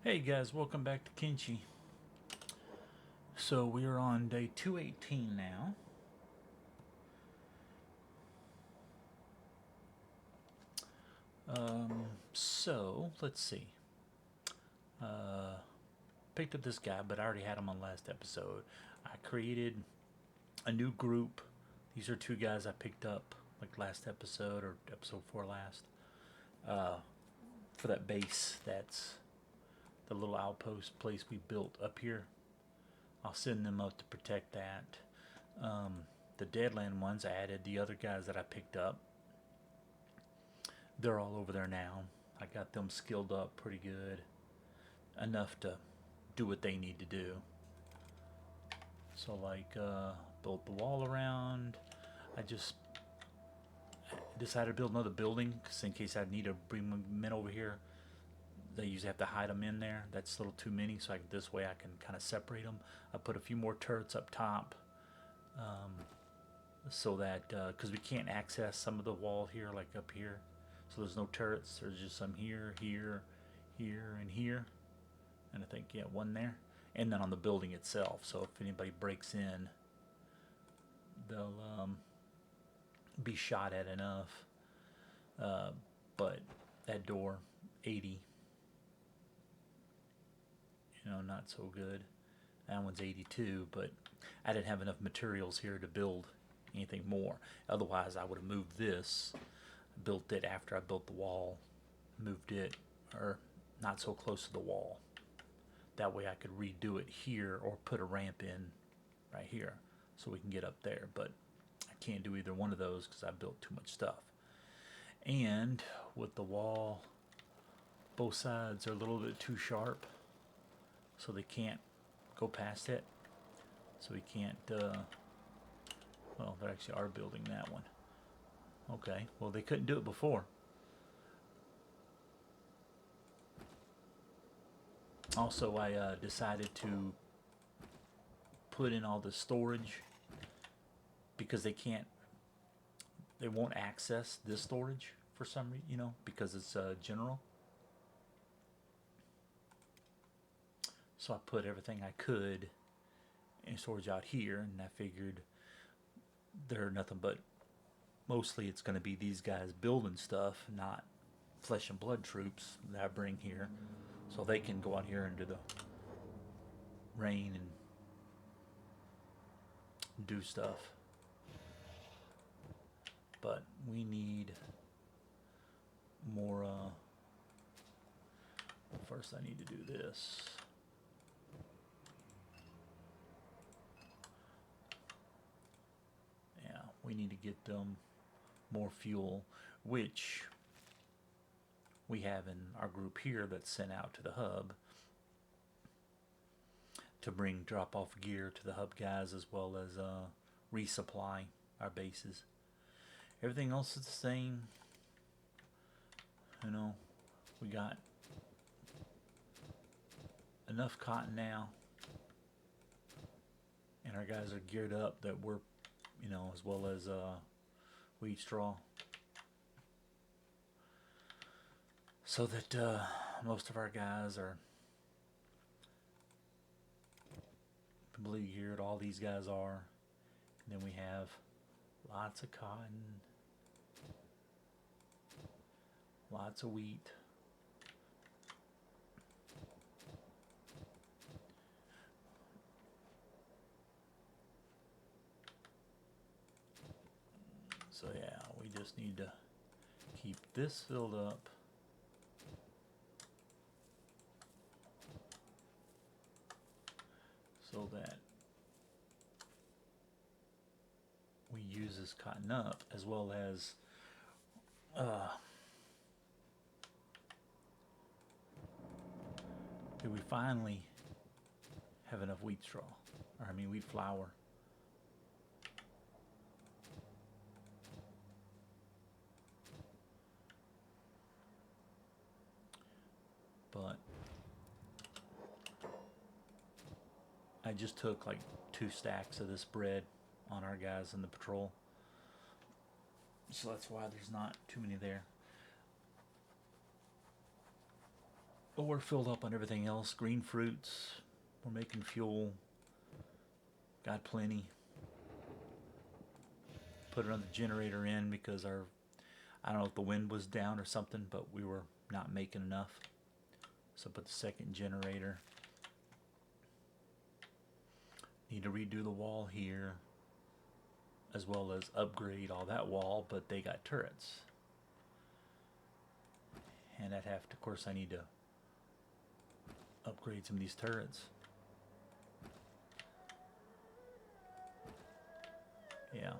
Hey guys, welcome back to Kenshi. So we are on day 218 now. So let's see. Uh, Picked up this guy, but I already had him on last episode. I created a new group. These are two guys I picked up like last episode or episode 4 last. Uh, for that base, that's the little outpost place we built up here. I'll send them up to protect that. Um, the Deadland ones, I added the other guys that I picked up. They're all over there now. I got them skilled up pretty good, enough to do what they need to do. So built the wall around. I just decided to build another building because in case I need to bring men over here, they usually have to hide them in there. That's a little too many, so this way I can kind of separate them. I put a few more turrets up top, um, so that because we can't access some of the wall here, like up here, so there's no turrets. There's just some here, here, here, and here, and I think one there, and then on the building itself. So if anybody breaks in, they'll be shot at enough. Uh, but that door, 80, not so good. That one's 82, but I didn't have enough materials here to build anything more. Otherwise, I would have moved this, built it after I built the wall, moved it, or not so close to the wall. That way I could redo it here or put a ramp in right here so we can get up there. But I can't do either one of those because I built too much stuff. And with the wall, both sides are a little bit too sharp, so they can't go past it. So we can't, well, they actually are building that one. Okay, well, they couldn't do it before. Also, I decided to put in all the storage because they won't access this storage for some reason, because it's general. So I put everything I could in storage out here, and I figured they're nothing but mostly it's going to be these guys building stuff, not flesh and blood troops that I bring here, so they can go out here into the rain and do stuff. But we need more. First, I need to do this. Yeah, we need to get them more fuel, which we have in our group here that's sent out to the hub to bring drop off gear to the hub guys, as well as resupply our bases. Everything else is the same. We got enough cotton now, and our guys are geared up that we're, as well as wheat straw, so that most of our guys are completely geared. All these guys are. And then we have lots of cotton, lots of wheat. So yeah, we just need to keep this filled up. So that we use this cotton up, as well as do we finally have enough wheat straw, or wheat flour. But I just took like 2 stacks of this bread on our guys in the patrol, so that's why there's not too many there. But we're filled up on everything else. Green fruits. We're making fuel. Got plenty. Put another generator in because I don't know if the wind was down or something, but we were not making enough. So put the second generator. Need to redo the wall here, as well as upgrade all that wall, but they got turrets. And I'd have to, of course, I need to upgrade some of these turrets. Yeah.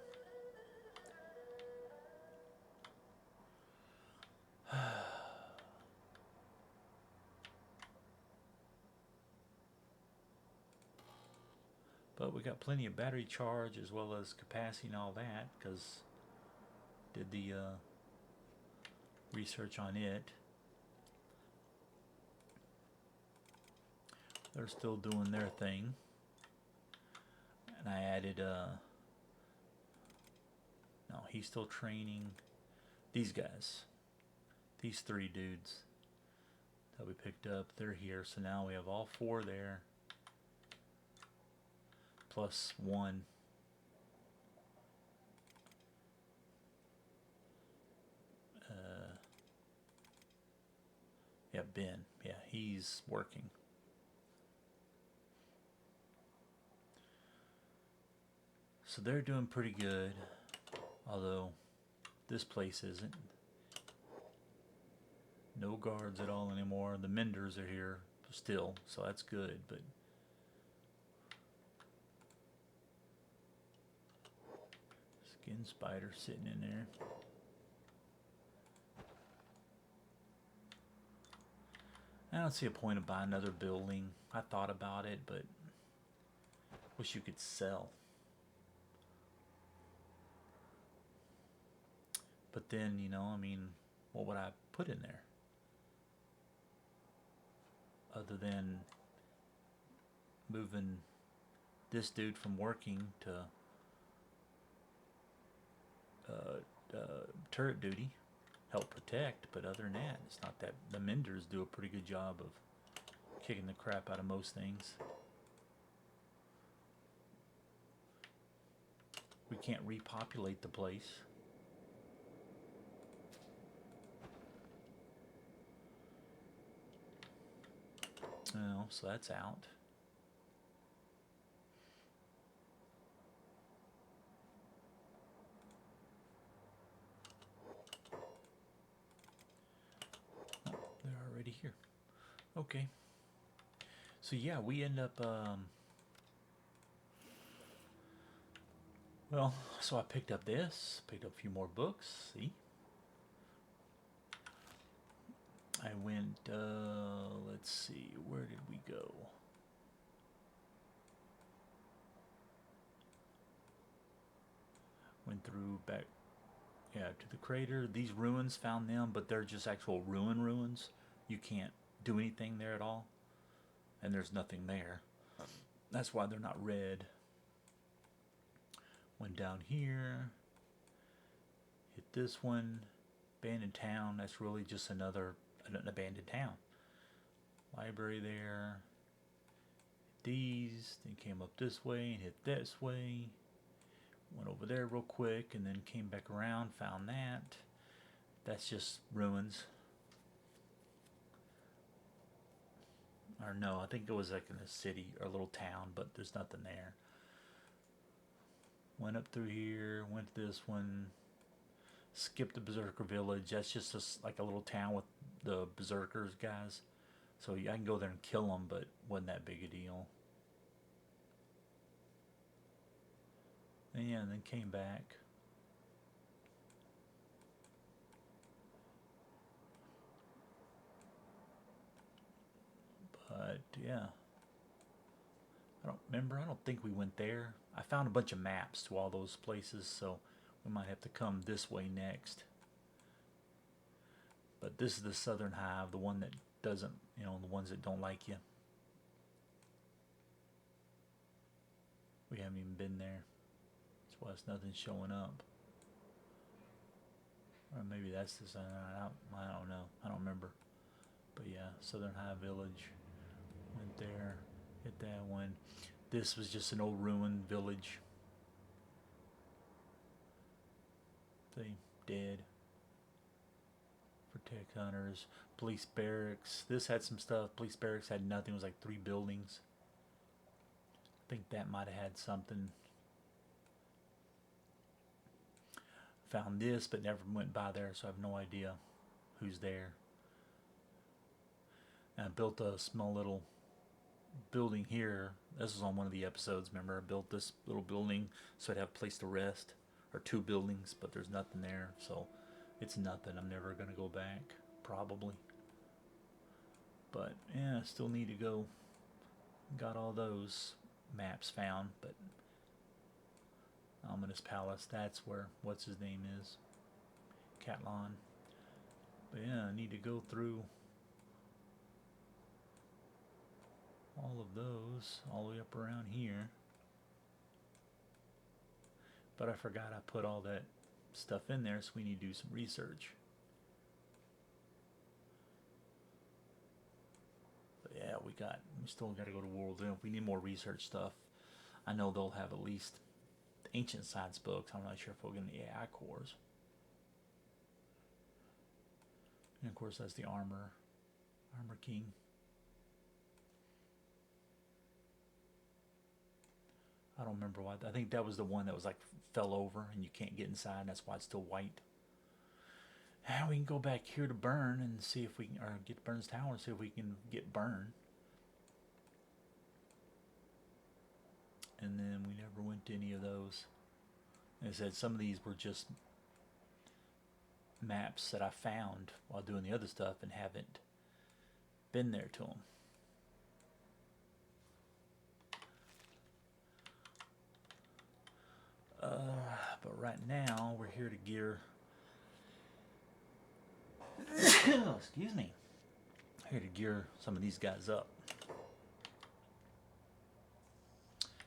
But we got plenty of battery charge as well as capacity and all that, because did the research on it. They're still doing their thing. And I added, no, he's still training these guys. These 3 dudes that we picked up, they're here. So now we have all 4 there. Plus 1. Yeah, Ben. Yeah, he's working. So they're doing pretty good. Although this place isn't. No guards at all anymore. The Menders are here still, so that's good, but skin spider sitting in there. I don't see a point of buying another building. I thought about it, but wish you could sell. But then, you know, I mean, what would I put in there? Other than moving this dude from working to turret duty, help protect, but other than that, it's not that. The Menders do a pretty good job of kicking the crap out of most things. We can't repopulate the place. Oh, so that's out. Oh, they're already here. Okay. So yeah, we end up, well, so I picked up this, picked up a few more books, see? I went, let's see, where did we go? Went through back, yeah, to the crater. These ruins, found them, but they're just actual ruins. You can't do anything there at all. And there's nothing there. That's why they're not red. Went down here. Hit this one. Abandoned town. That's really just an abandoned town. Library there. Hit these. Then came up this way and hit this way. Went over there real quick and then came back around. Found that. That's just ruins. Or no, I think it was like in a city or a little town, but there's nothing there. Went up through here, went to this one, skipped the Berserker village. That's just like a little town with the Berserkers guys. So I can go there and kill them, but wasn't that big a deal. And yeah, and then came back. But yeah, I don't remember. I don't think we went there. I found a bunch of maps to all those places, so we might have to come this way next. But this is the Southern Hive, the one that doesn't, you know, the ones that don't like you. We haven't even been there. That's why it's nothing showing up. Or maybe that's the Southern Hive. I don't know. I don't remember. But yeah. Southern High Village. Went there, hit that one. This was just an old ruined village. They dead. Protect hunters. Police barracks. This had some stuff. Police barracks had nothing. It was like 3 buildings. I think that might have had something. Found this, but never went by there, so I have no idea who's there. And I built a small little building here. This was on one of the episodes. Remember, I built this little building so I'd have a place to rest, or 2 buildings, but there's nothing there, so it's nothing. I'm never gonna go back, probably. But yeah, still need to go. Got all those maps found, but Ominous Palace, that's where what's his name is, Catlon. But yeah, I need to go through all of those all the way up around here. But I forgot I put all that stuff in there, so we need to do some research. But yeah, we still got to go to World's End. We need more research stuff. I know they'll have at least ancient science books. I'm not sure if we'll get any AI cores. And of course, that's the Armor King. I don't remember why. I think that was the one that was like fell over and you can't get inside, and that's why it's still white. And we can go back here to Burn and see if we can, or get Burn's Tower and see if we can get Burn. And then we never went to any of those. Like I said, some of these were just maps that I found while doing the other stuff and haven't been there to them. But right now we're here to gear. Excuse me. Here to gear some of these guys up.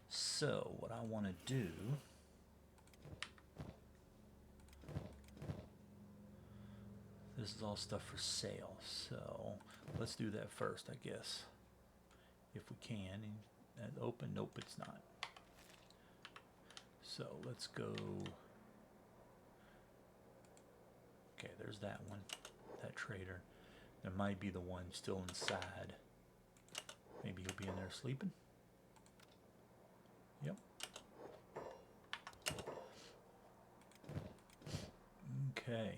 So what I want to do. This is all stuff for sale, so let's do that first, I guess, if we can. And open? Nope, it's not. So let's go. Okay, there's that one, that trader. There might be the one still inside. Maybe he'll be in there sleeping. Yep. Okay.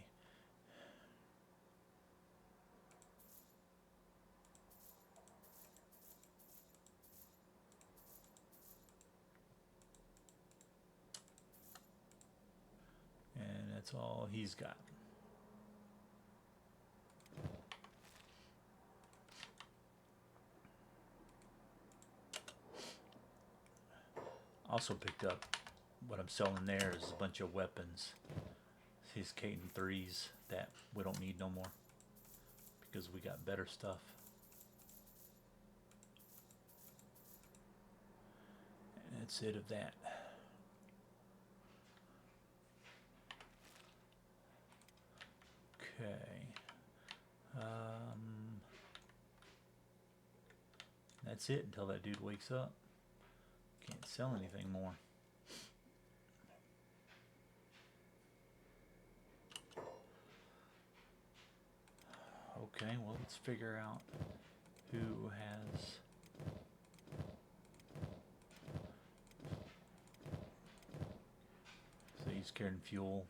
And that's all he's got. Also picked up what I'm selling there is a bunch of weapons. These Caton 3s that we don't need no more because we got better stuff. And that's it of that. Okay. That's it until that dude wakes up. Can't sell anything more. Okay, well, let's figure out who has so he's carrying fuel.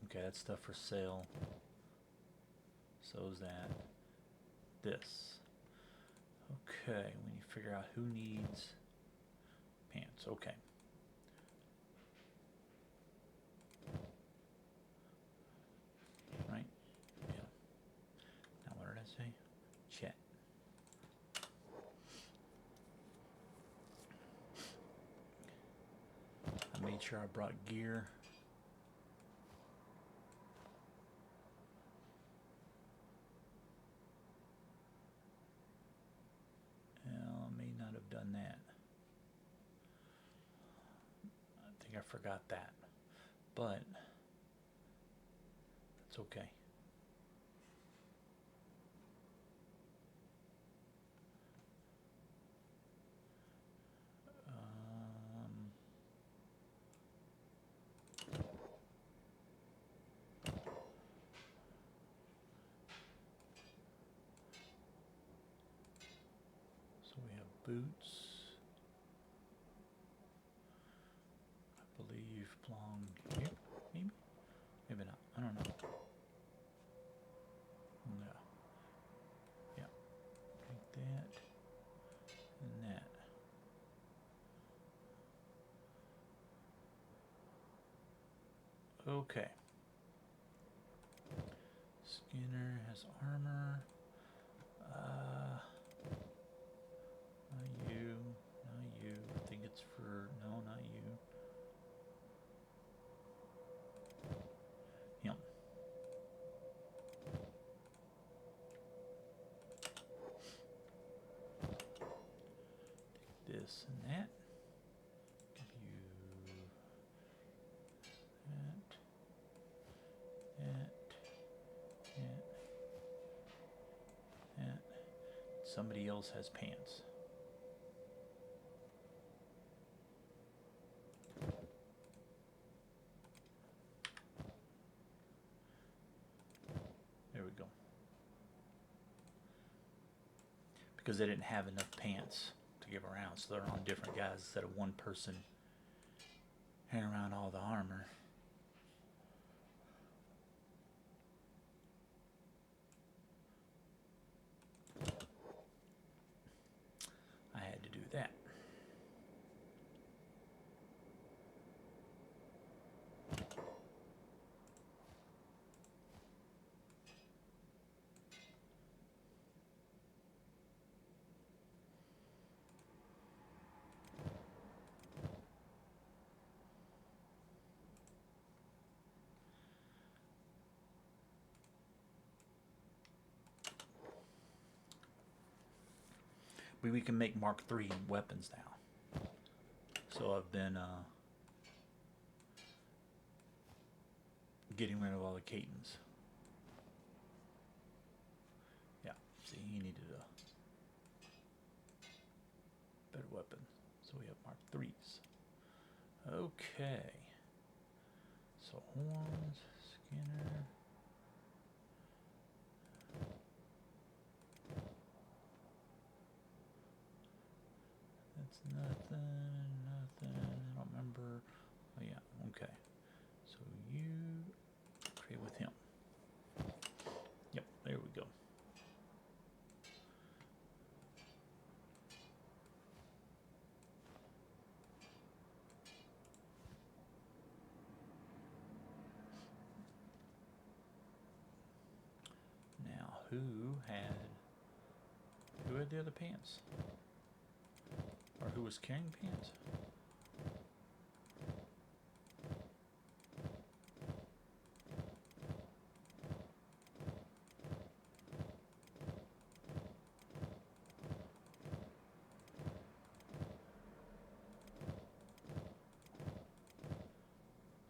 Okay, that's stuff for sale. So is that. This. Okay, we need to figure out who needs pants. Okay. Right? Yeah. Now what did I say? Chat. I made sure I brought gear. Done that. I think I forgot that, but it's okay. boots. I believe belong here, maybe? Maybe not. I don't know. No. Yeah. Like that. And that. Okay. Skinner has armor. Not you. Not you. I think it's for... No, not you. Him. Take this and that. Give you... that. That. Somebody else has pants. There we go. Because they didn't have enough pants to give around, so they're on different guys instead of one person carrying around all the armor. I had to do that. We can make Mark III weapons now. So I've been getting rid of all the Catons. Yeah, see, he needed a better weapon. So we have Mark IIIs. Okay. So horns, Skinner. That's nothing. I don't remember. Oh yeah, okay. So you trade with him. Yep, there we go. Now, who had the other pants? Or who was carrying pants?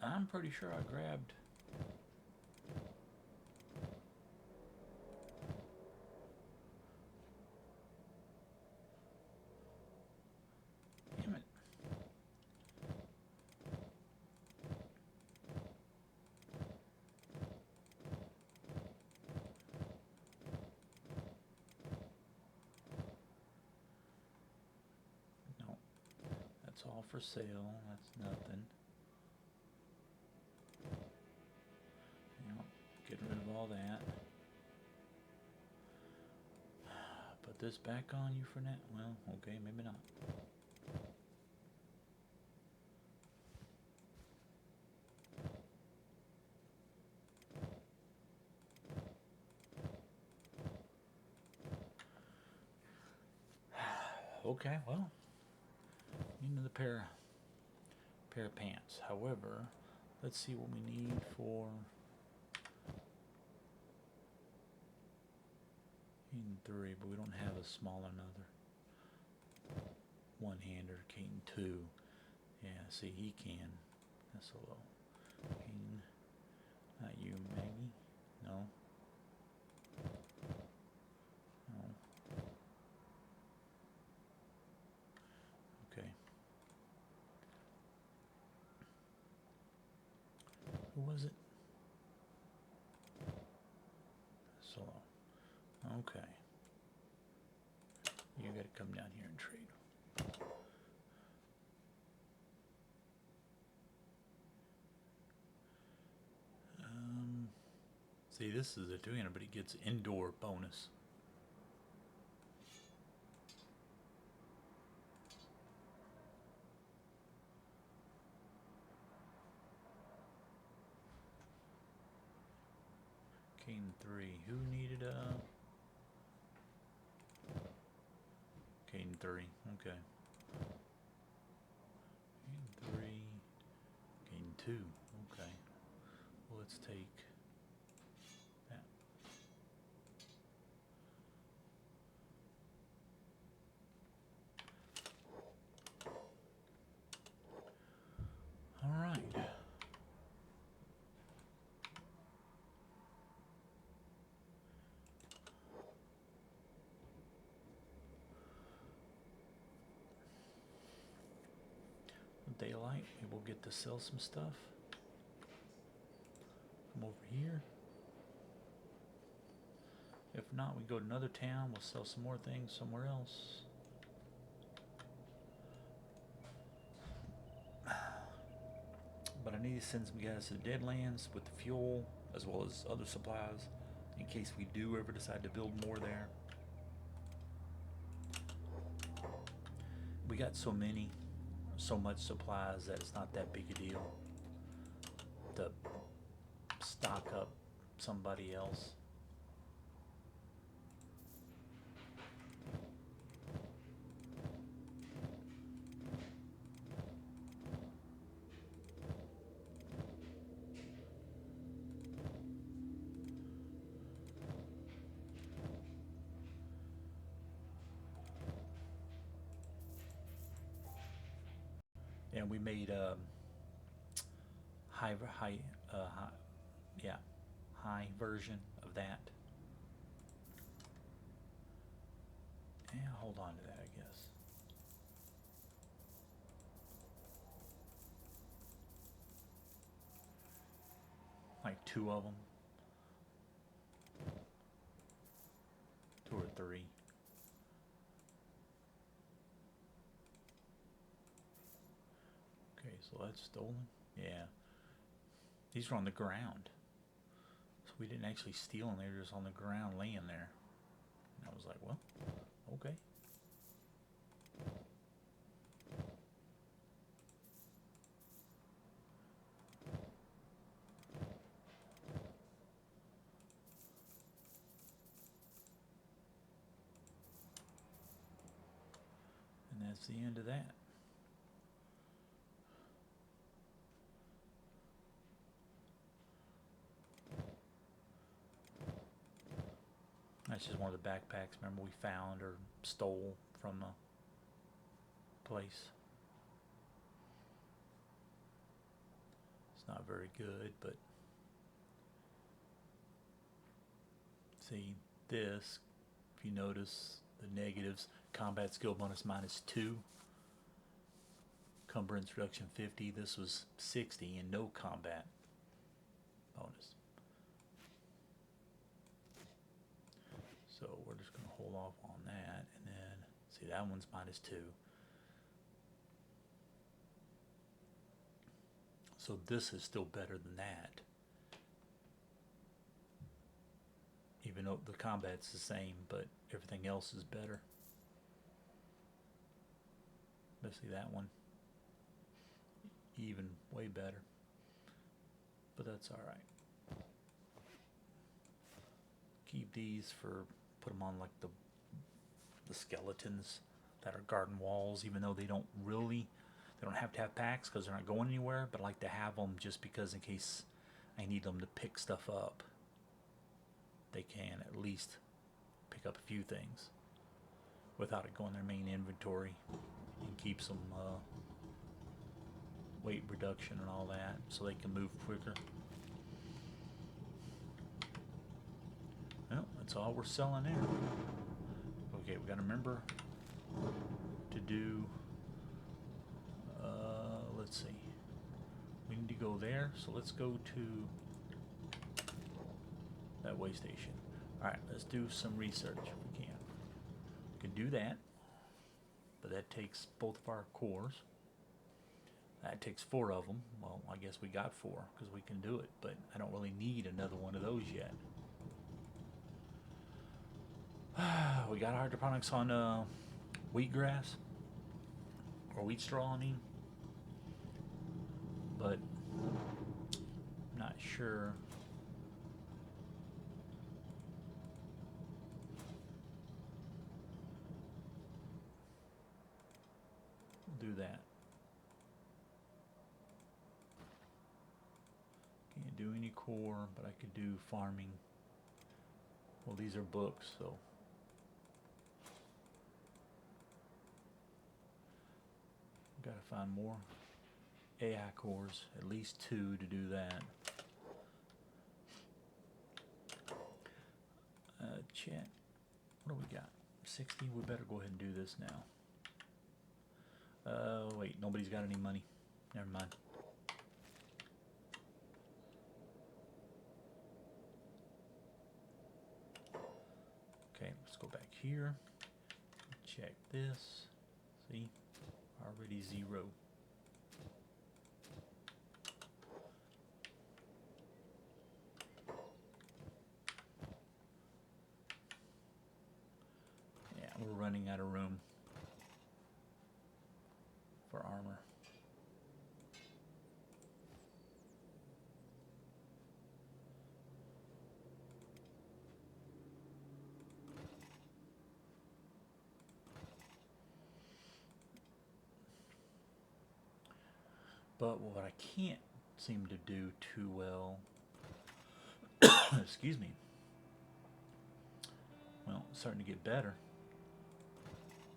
I'm pretty sure I grabbed... Damn it. No. That's all for sale. That's nothing. Get rid of all that. Put this back on you for now. Well, okay, maybe not. Okay, well, you need another pair of pants. However, let's see what we need for Caden 3, but we don't have a smaller another one-hander. Caden 2, yeah, see, he can. That's a low. Caden, not you, Maggie. No. No. Okay. Who was it? Solo. Okay. You gotta come down here and trade. See, this is a 200, but he gets indoor bonus. Cane 3. Who needed a Cane 3? Okay. Cane 3. Cane 2. Okay. Well, let's take that. All right. Daylight, maybe we'll get to sell some stuff. Come over here. If not, we go to another town, we'll sell some more things somewhere else. But I need to send some guys to the Deadlands with the fuel, as well as other supplies, in case we do ever decide to build more there. We got so much supplies that it's not that big a deal to stock up somebody else. And we made high version of that. Yeah, hold on to that, I guess. Like 2 of them, 2 or 3. Okay, so that's stolen. Yeah, these were on the ground, so we didn't actually steal them. They were just on the ground laying there. And I was like, well, okay. And that's the end of that. That's just one of the backpacks, remember, we found or stole from a place. It's not very good, but see this, if you notice the negatives, combat skill bonus -2, cumbrance reduction 50. This was 60 and no combat bonus. So we're just going to hold off on that, and then see that one's -2. So this is still better than that, even though the combat's the same, but everything else is better. Let's see that one, even way better, but that's all right. Keep these for, put them on like the skeletons that are guarding walls, even though they don't have to have packs because they're not going anywhere, but I like to have them just because in case I need them to pick stuff up, they can at least pick up a few things without it going in their main inventory, and keeps them weight reduction and all that, so they can move quicker. Well, that's all we're selling there. Okay, we got to remember to do, let's see, we need to go there, so let's go to that way station. Alright, let's do some research if we can. can do that, but that takes both of our cores. That takes 4 of them. Well, I guess we got 4 because we can do it, but I don't really need another one of those yet. We got hydroponics on wheatgrass, or wheat straw, I mean, but I'm not sure. We'll do that. Can't do any core, but I could do farming. Well, these are books, so gotta find more AI cores, at least 2 to do that. Chat, what do we got? 60. We better go ahead and do this now. Wait, nobody's got any money. Never mind. Okay, let's go back here. Check this. See? Already 0. Yeah, we're running out of room for armor. But what I can't seem to do too well, excuse me, well, it's starting to get better,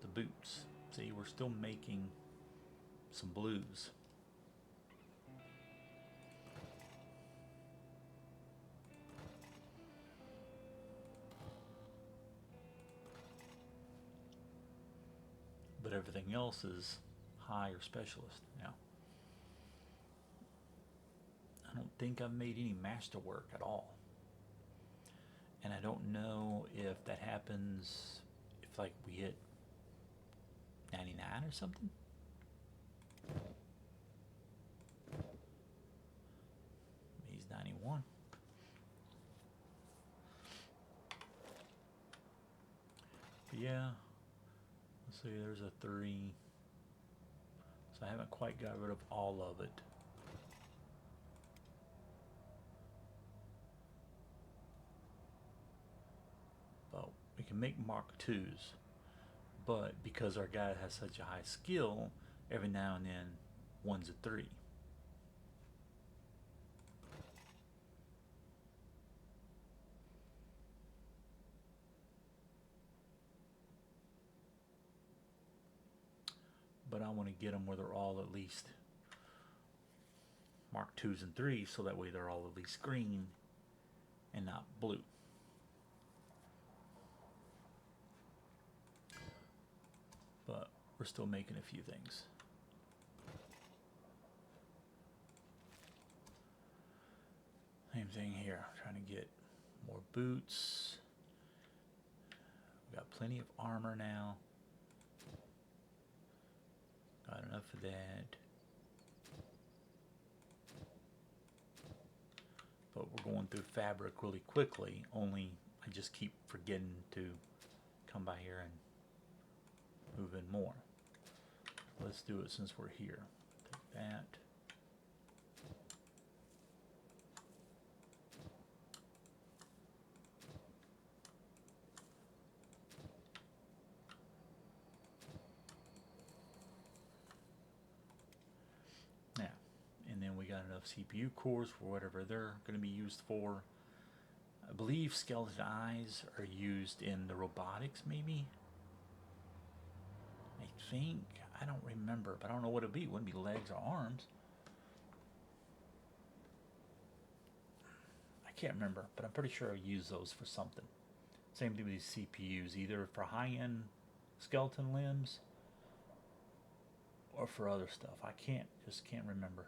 the boots. See, we're still making some blues. But everything else is high or specialist now. I don't think I've made any masterwork at all. And I don't know if that happens if like we hit 99 or something. He's 91. But yeah, let's see, there's a 3. So I haven't quite got rid of all of it. But we can make Mark 2s. But because our guy has such a high skill, every now and then one's a 3. But I want to get them where they're all at least Mark 2s and 3s, so that way they're all at least green and not blue. But we're still making a few things. Same thing here, trying to get more boots. We got plenty of armor now. Got enough of that. But we're going through fabric really quickly, only I just keep forgetting to come by here and move in more. Let's do it since we're here. Take that. Now, and then we got enough CPU cores for whatever they're going to be used for. I believe skeleton eyes are used in the robotics, maybe? I think. I don't remember, but I don't know what it'd be. It wouldn't be legs or arms. I can't remember, but I'm pretty sure I use those for something. Same thing with these CPUs, either for high-end skeleton limbs or for other stuff. I just can't remember.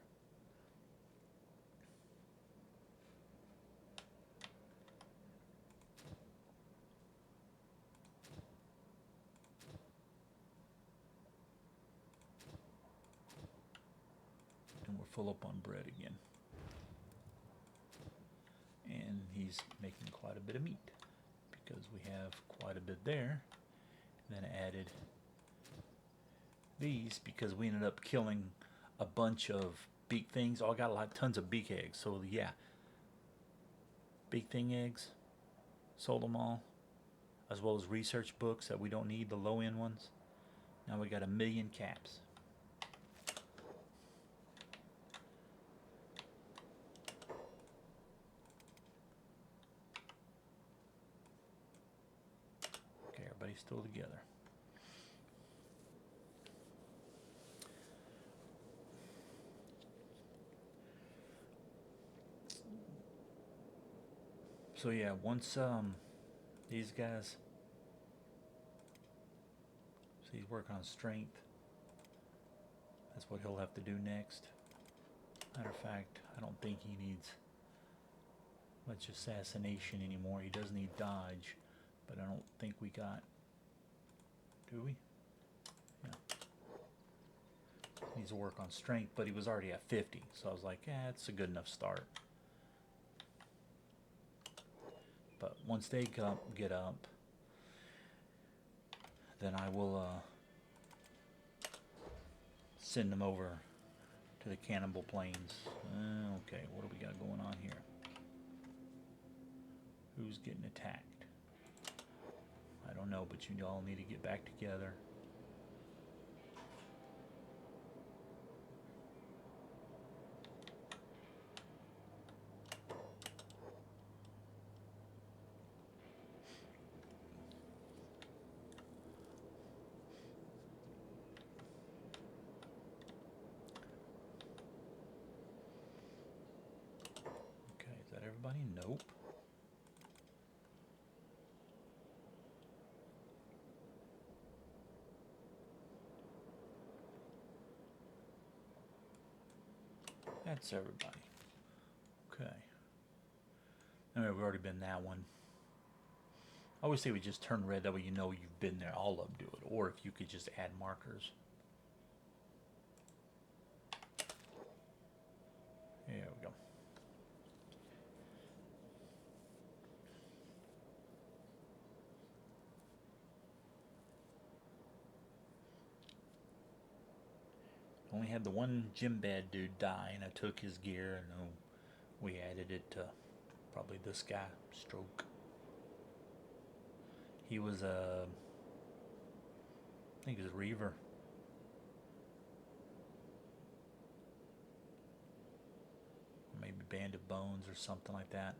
full up on bread again. And he's making quite a bit of meat because we have quite a bit there. And then added these because we ended up killing a bunch of beak things. Oh, I got tons of beak eggs. So yeah, beak thing eggs, sold them all, as well as research books that we don't need, the low end ones. Now we got 1,000,000 caps. Okay, everybody's still together. So yeah, once these guys, so he's working on strength. That's what he'll have to do next. Matter of fact, I don't think he needs much assassination anymore. He does need dodge, but I don't think we got. Do we? Yeah. He needs to work on strength, but he was already at 50, so I was like, yeah, it's a good enough start. But once they get up, then I will send them over to the Cannibal Plains. Okay, what do we got going on here? Who's getting attacked? I don't know, but you all need to get back together. Okay, is that everybody? Nope. That's everybody. Okay. I mean, we've already been that one. I always say we just turn red, that way you know you've been there. All of them do it. Or if you could just add markers. There we go. Only had the one gym bad dude die, and I took his gear, and we added it to probably this guy, Stroke. He was I think he was a Reaver. Maybe Band of Bones or something like that.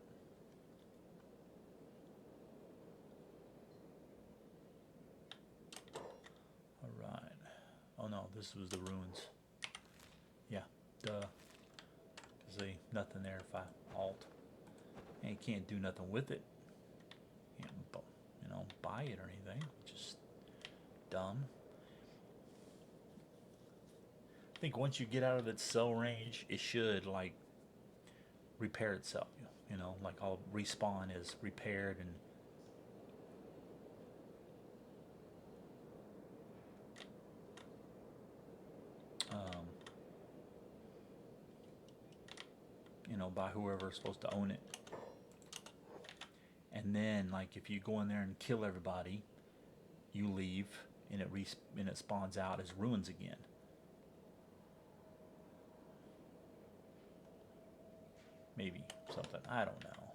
Alright. Oh no, this was the ruins. Yeah, duh. There's nothing there if I alt. And you can't do nothing with it. You can't, buy it or anything. Just dumb. I think once you get out of its cell range, it should like repair itself. Like all respawn is repaired and by whoever's supposed to own it. And then, like, if you go in there and kill everybody, you leave, and it spawns out as ruins again. Maybe something, I don't know.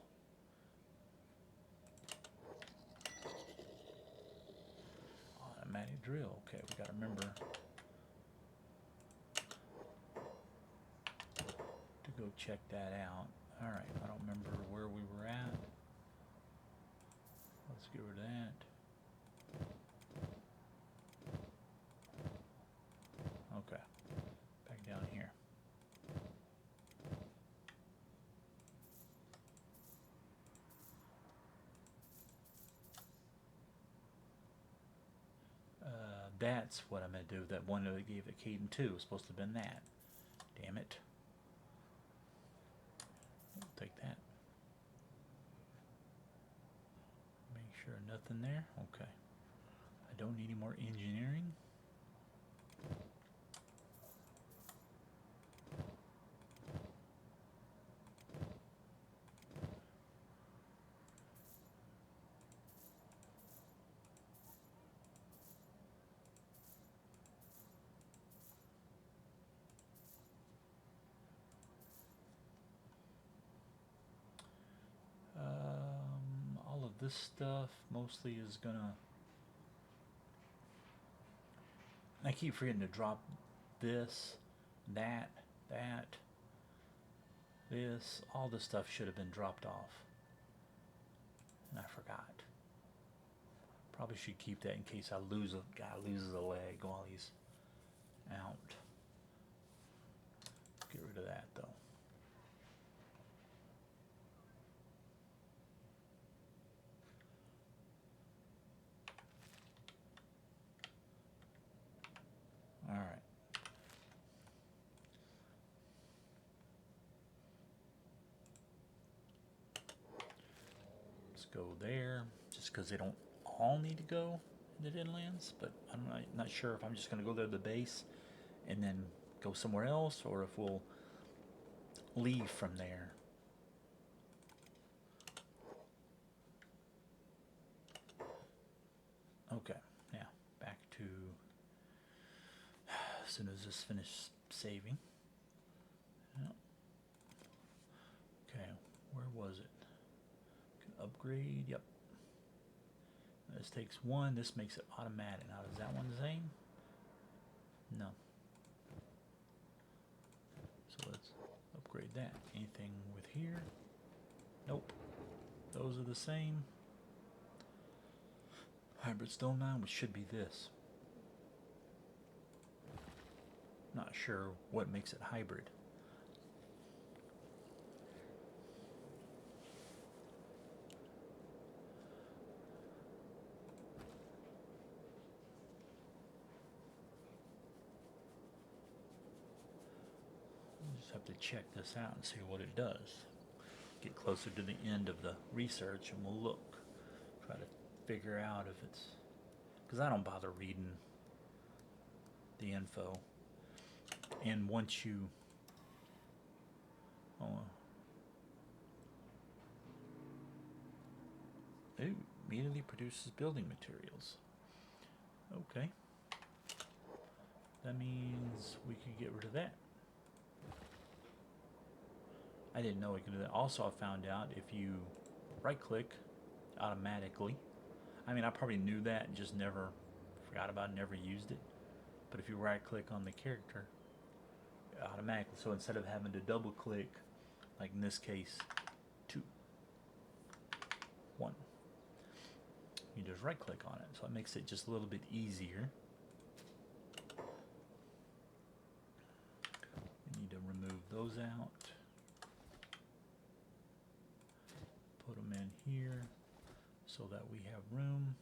Automatic drill. Okay, we gotta remember to go check that out. All right, I don't remember where we were at. Let's get rid of that. Okay, back down here. That's what I meant to do. That one that gave it Caden 2 was supposed to have been that. Damn it. We'll take that. Make sure nothing there. Okay. I don't need any more engineering. this stuff mostly is gonna... I keep forgetting to drop this, that, this. All this stuff should have been dropped off. And I forgot. Probably should keep that in case I lose a guy loses a leg while he's out. Get rid of that though. All right. Let's go there, just because they don't all need to go into inlands, but I'm not sure if I'm just going to go there to the base and then go somewhere else, or if we'll leave from there. Okay, yeah, back to as soon as this finishes saving. Yep. Okay, where was it? Can upgrade, yep. This takes one, this makes it automatic. Now, is that one the same? No. So let's upgrade that. Anything with here? Nope. Those are the same. Hybrid stone mine, which should be this. Not sure what makes it hybrid. Just have to check this out and see what it does. Get closer to the end of the research and we'll look. Try to figure out if it's... because I don't bother reading the info. And once you... oh, ooh, immediately produces building materials. Okay. That means we could get rid of that. I didn't know we could do that. Also, I found out if you right click automatically, I mean, I probably knew that and just never forgot about it, never used it. But if you right click on the character, automatically, so instead of having to double click, like in this case, 2, 1, you just right click on it. So it makes it just a little bit easier. You need to remove those out. Put them in here so that we have room.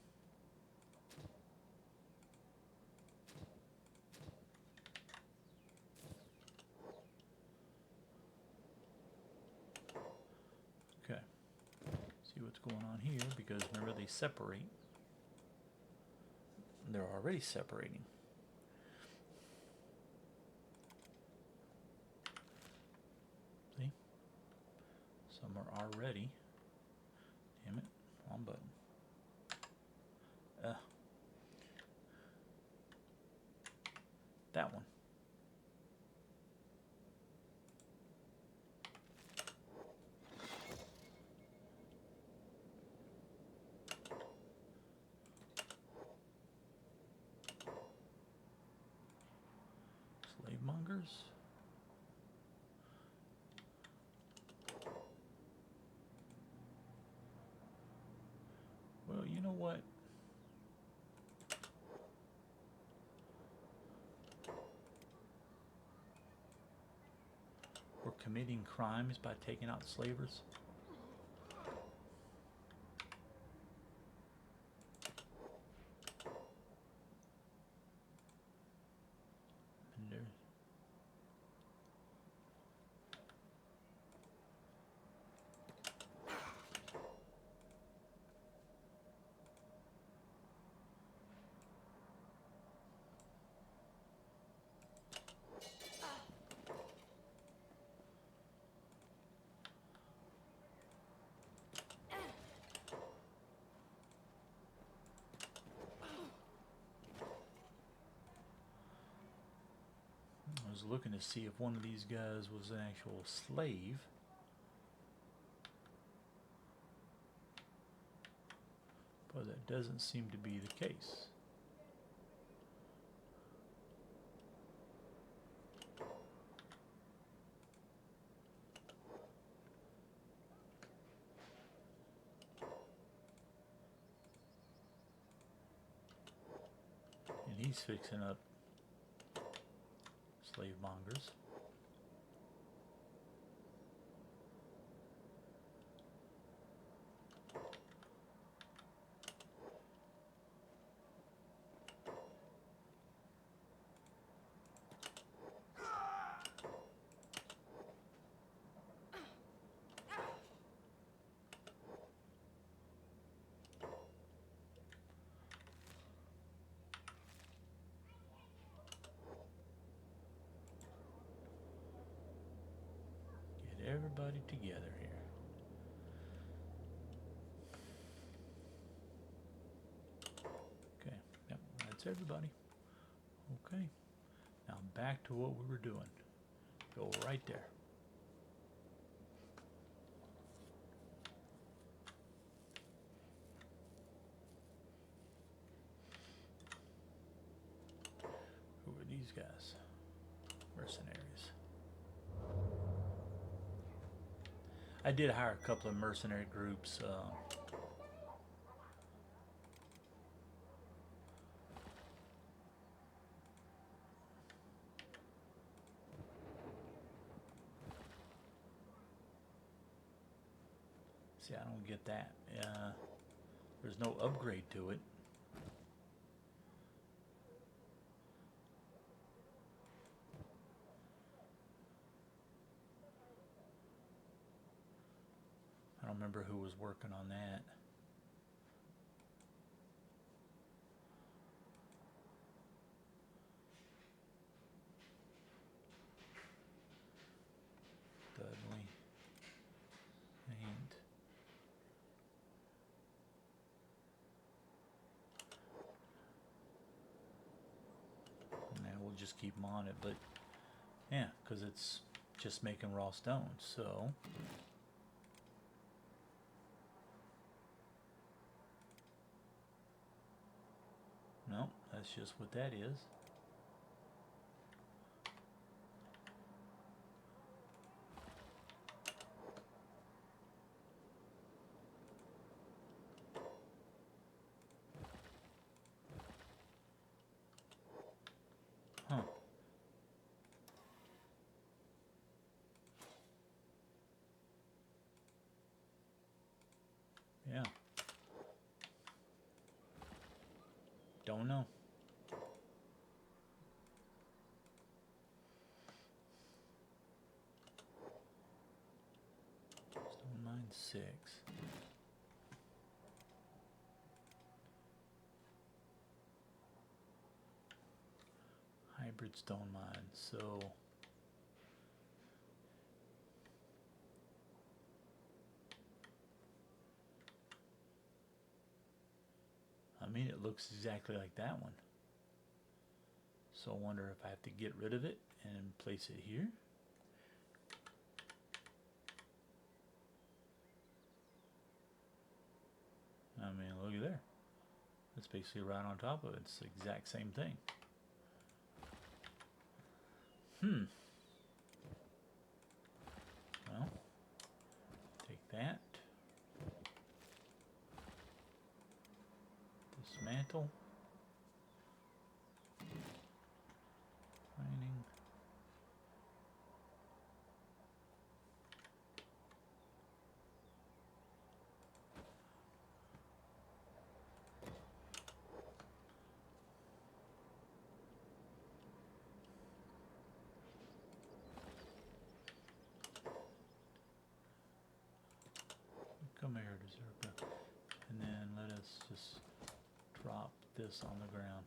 Okay. See what's going on here, because remember they separate. They're already separating. See? Some are already. Damn it, wrong button. That one. Slave mongers. Well, you know what? We're committing crimes by taking out slavers. And there's... I was looking to see if one of these guys was an actual slave. That doesn't seem to be the case. And he's fixing up slave mongers. Get everybody together here. Okay, yep, that's everybody. Okay, now back to what we were doing. Go right there. Who are these guys? Mercenaries. I did hire a couple of mercenary groups. See, I don't get that. There's no upgrade to it. I don't remember who was working on that. Dudley. Ain't. Now we'll just keep them on it, but yeah, because it's just making raw stone, so no, that's just what that is. Huh. Yeah. Don't know. Stone mine 6. Hybrid stone mine, so I mean, it looks exactly like that one. So I wonder if I have to get rid of it and place it here. I mean, look at there. It's basically right on top of it. It's the exact same thing. Well, take that. Dismantle. Mining. Come here, Deserpa. And then let us just drop this on the ground.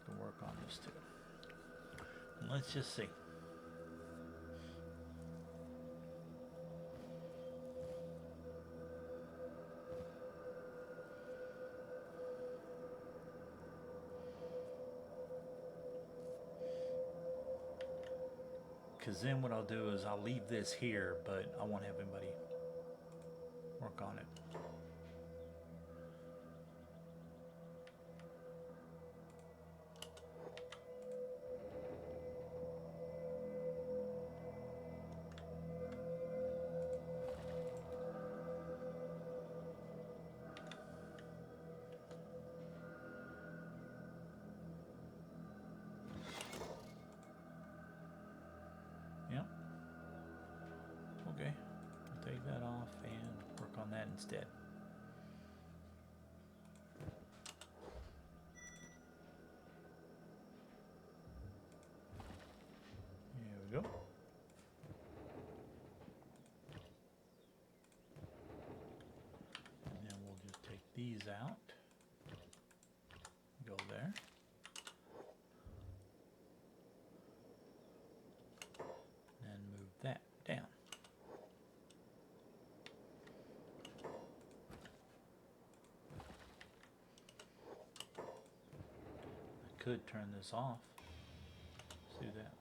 Can work on this too. And let's just see. Because then what I'll do is I'll leave this here, but I won't have anybody work on it. Yep. Okay. We'll take that off and work on that instead. There we go. And then we'll just take these out. Go there. And move that down. I could turn this off. Let's do that.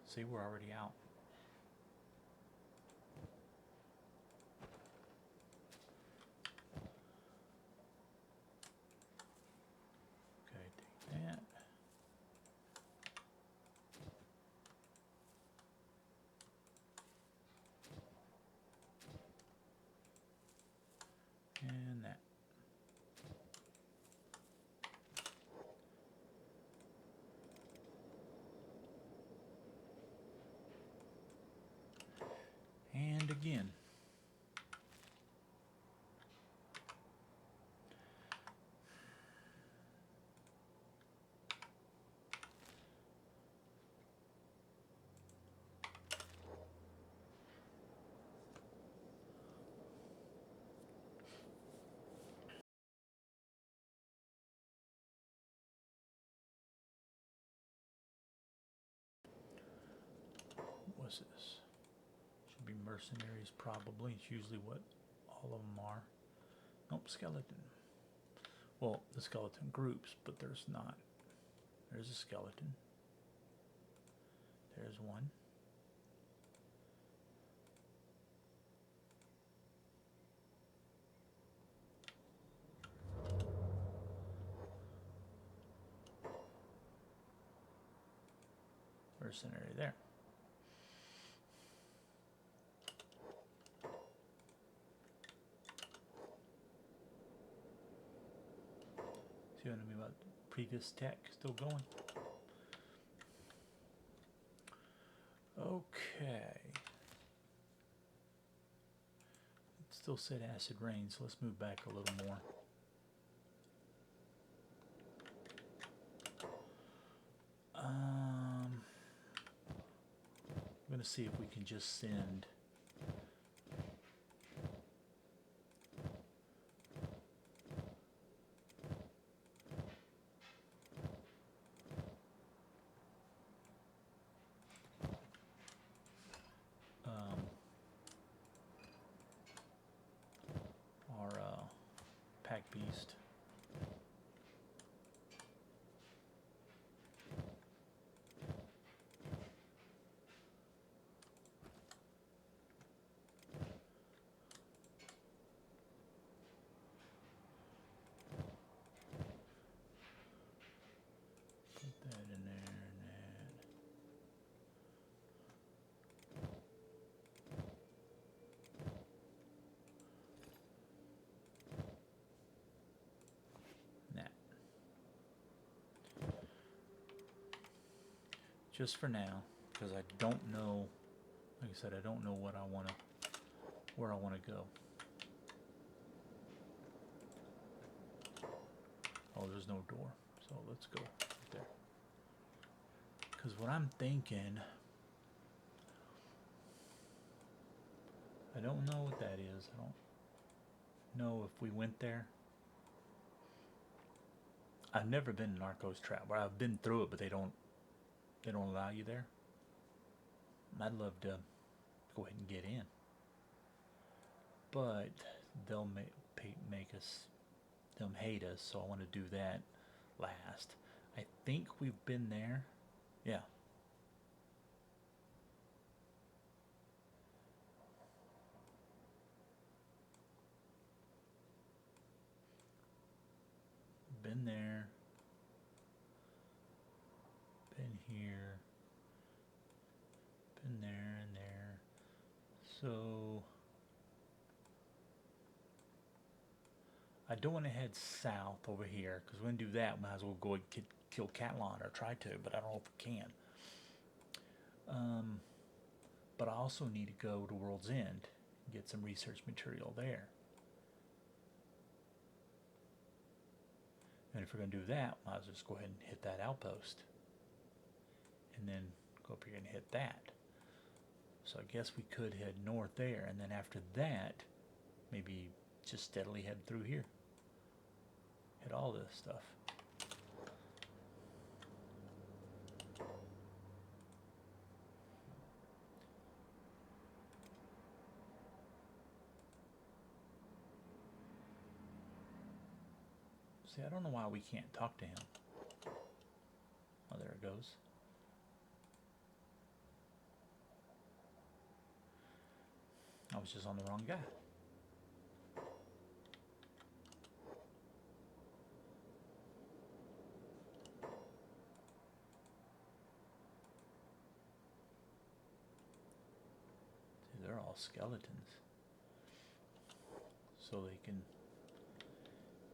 See, we're already out. Okay, take that. And that. And again. What's this? Should be mercenaries probably. It's usually what all of them are. Nope, skeleton. Well, the skeleton groups, but there's not. There's a skeleton. There's one. Mercenary there. See what I mean about previous tech still going? Okay. It still said acid rain, so let's move back a little more. I'm going to see if we can just send our pack beast. Put that in there and that. Just for now, because I don't know, like I said, I don't know what I want to, where I want to go. Oh, there's no door, so let's go there. Because what I'm thinking, I don't know what that is. I don't know if we went there. I've never been in Narcos Trap, where I've been through it, but they don't They don't allow you there. I'd love to go ahead and get in, but they'll make us, they'll hate us. So I want to do that last. I think we've been there. Yeah. Been there. Been here. Been there and there. So I don't want to head south over here because we're going to do that. Might as well go and kill Catlon, or try to, but I don't know if we can. But I also need to go to World's End and get some research material there. And if we're going to do that, might as well just go ahead and hit that outpost. And then go up here and hit that. So I guess we could head north there, and then after that, maybe just steadily head through here. Hit all this stuff. See, I don't know why we can't talk to him. Oh, there it goes. I was just on the wrong guy. See, they're all skeletons. So they can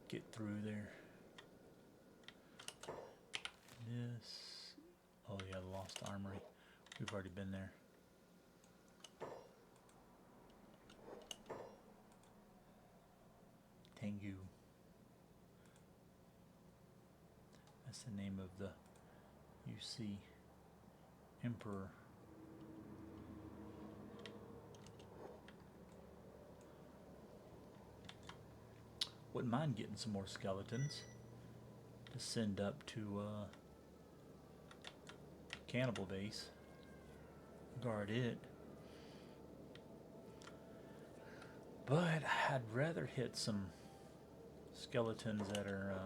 get through there. This. Oh yeah, the Lost Armory. We've already been there. Tengu. That's the name of the UC Emperor. Wouldn't mind getting some more skeletons to send up to Cannibal Base. Guard it. But I'd rather hit some skeletons that are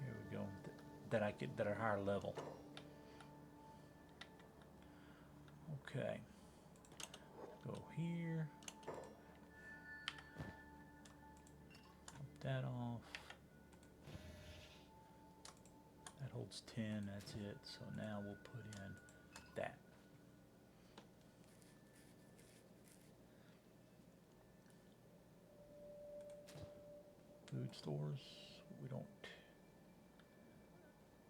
here we go, that are higher level. Okay, go here, that off. That holds 10, that's it. So now we'll put in that. Food stores, we don't.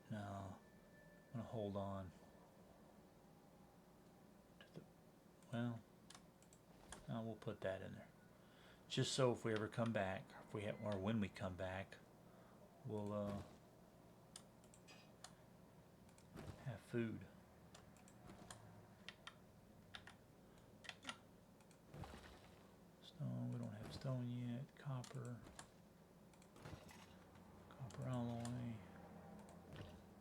No, I'm gonna hold on to the, well, no, we'll put that in there. Just so if we ever come back, if we have, or when we come back, we'll have food. Stone, we don't have stone yet. Copper. Copper alloy.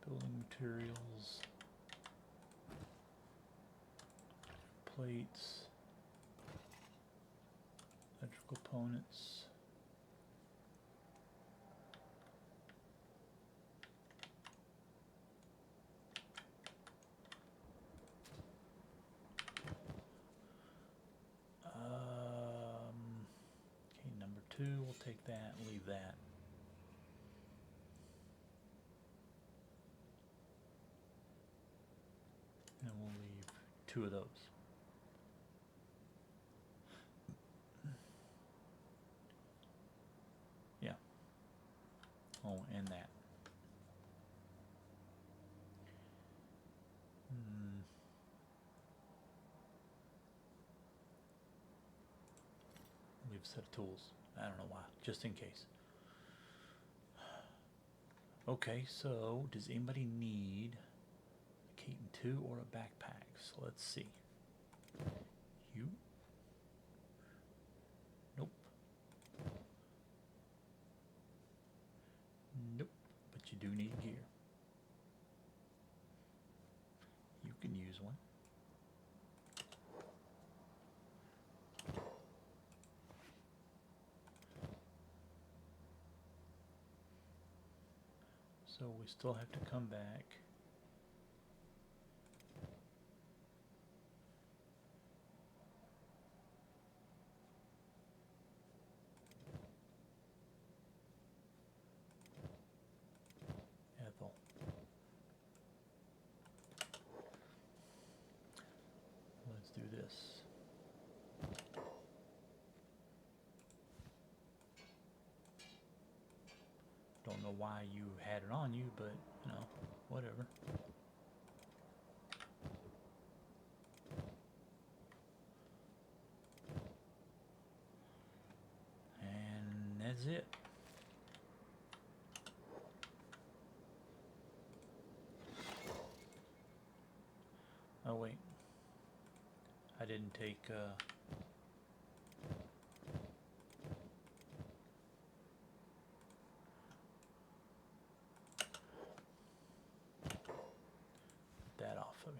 Building materials. Plates. Electrical components. Okay, number 2, we'll take that and leave that. And we'll leave 2 of those. Yeah. Oh, and that. leave a set of tools. I don't know why, just in case. Okay, so does anybody need a Keaton 2 or a backpack? So let's see. You? Nope. Nope. But you do need gear. You can use one. So we still have to come back. Ethel. Let's do this. Don't know why you had it on you, but you know, whatever. And that's it. Oh wait, I didn't take that off of you.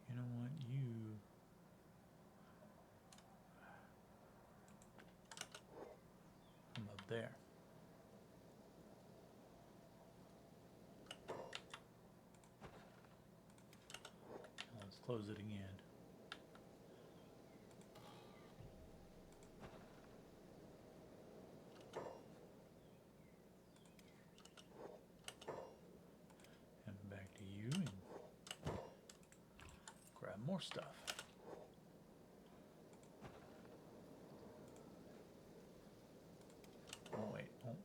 You know what? You come up there. Let's close it again. And back to you and grab more stuff. Oh wait, oh.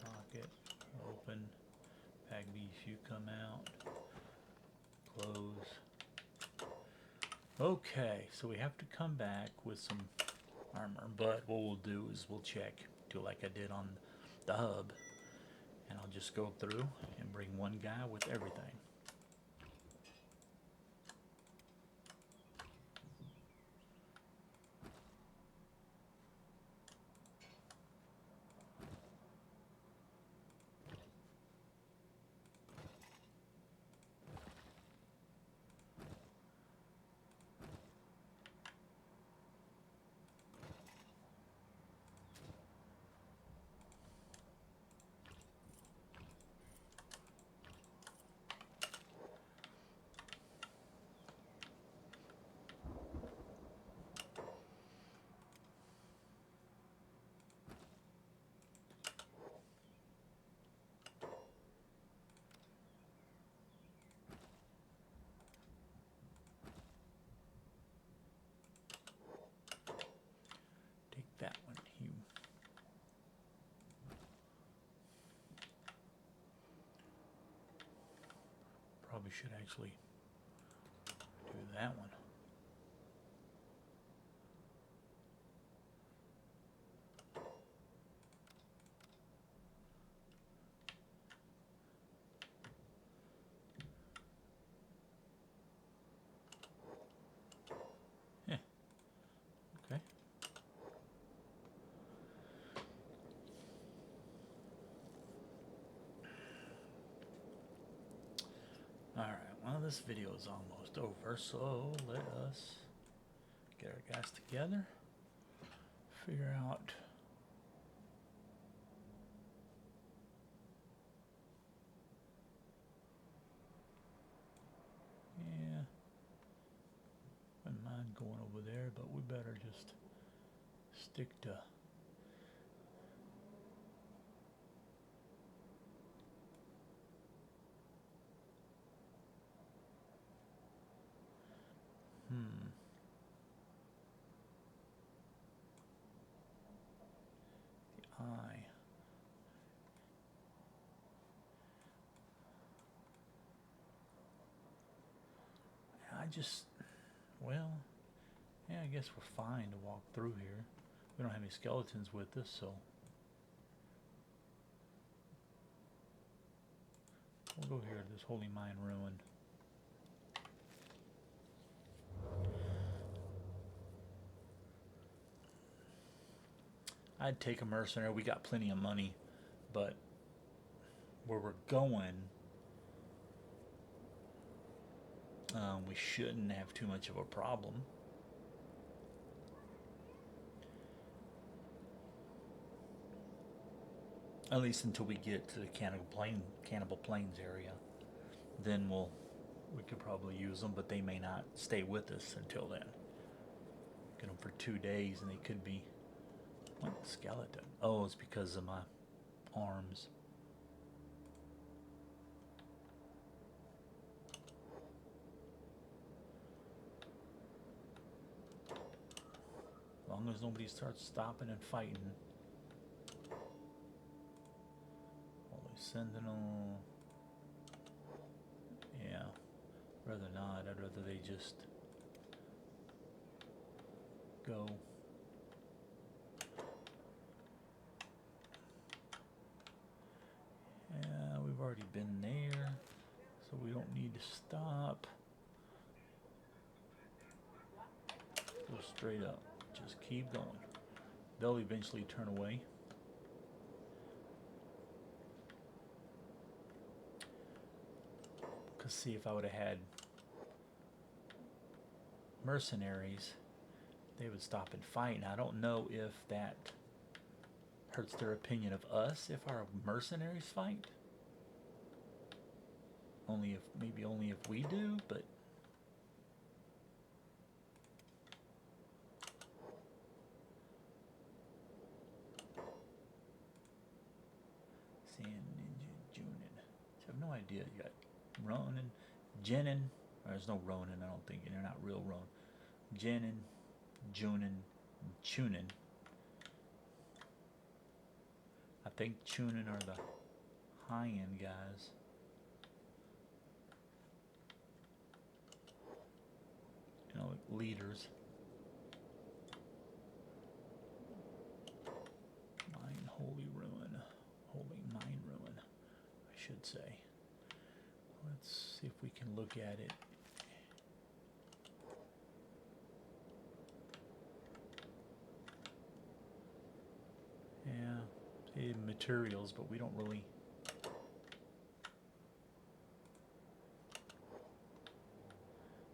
Lock it, open, pack B, you come out, close. Okay, so we have to come back with some armor, but what we'll do is we'll check, do like I did on the hub, and I'll just go through and bring one guy with everything. Take that one, you. Probably should actually do that one. Yeah. Okay. Alright, well this video is almost over, so let us get our guys together, figure out mind going over there, but we better just stick to the eye. Well, yeah, I guess we're fine to walk through here. We don't have any skeletons with us, so we'll go here to this holy mine ruin. I'd take a mercenary. We got plenty of money, but where we're going, we shouldn't have too much of a problem. At least until we get to the Cannibal Plains area. Then we could probably use them, but they may not stay with us until then. Get them for 2 days, and they could be... What skeleton? Oh, it's because of my arms. As long as nobody starts stopping and fighting. Holy Sentinel. Yeah, rather not. I'd rather they just go. Yeah, we've already been there, so we don't need to stop. Go straight up. Just keep going. They'll eventually turn away. Because see, if I would have had mercenaries, they would stop and fight. And I don't know if that hurts their opinion of us if our mercenaries fight. Maybe only if we do, but Sand Ninja Junin. I have no idea. You got Ronin, Jenin. There's no Ronin, I don't think. They're not real Ronin. Jenin, Junin, Chunin. I think Chunin are the high-end guys. You know, like leaders. Holy Mine Ruin, I should say. Let's see if we can look at it. Yeah, materials, but we don't really.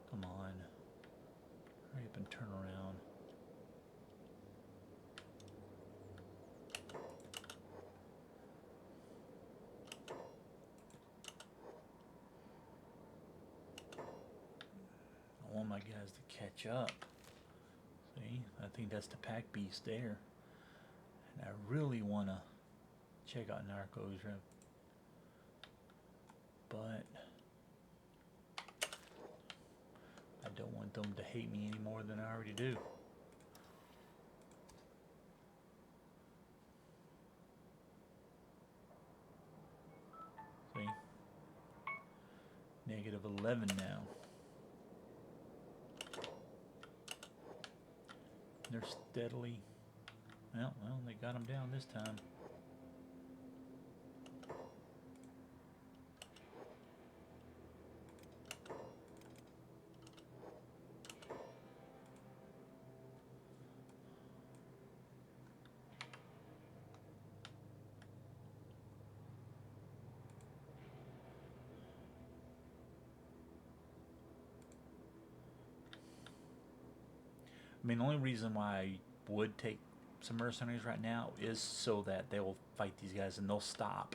Come on, hurry up and turn around. I want my guys to catch up. See, I think that's the pack beast there. And I really want to check out Narcos, but I don't want them to hate me any more than I already do. See? Negative 11 now. They're steadily... Well, they got them down this time. I mean, the only reason why I would take some mercenaries right now is so that they will fight these guys and they'll stop.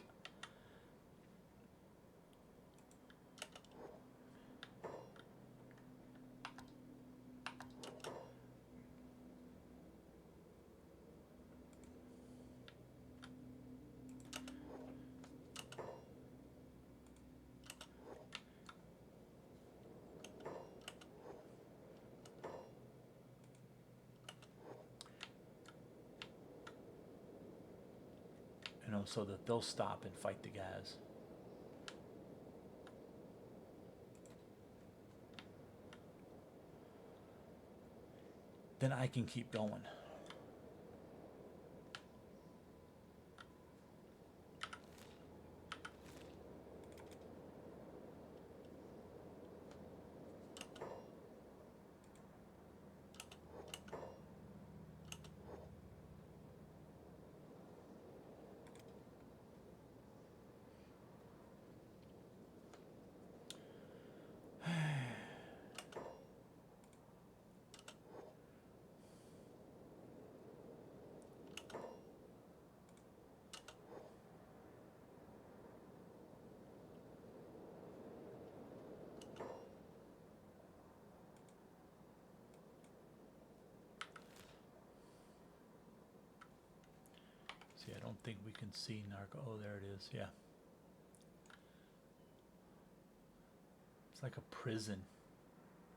them so that they'll stop and fight the guys. Then I can keep going. See, I don't think we can see narco. Oh, there it is. Yeah. It's like a prison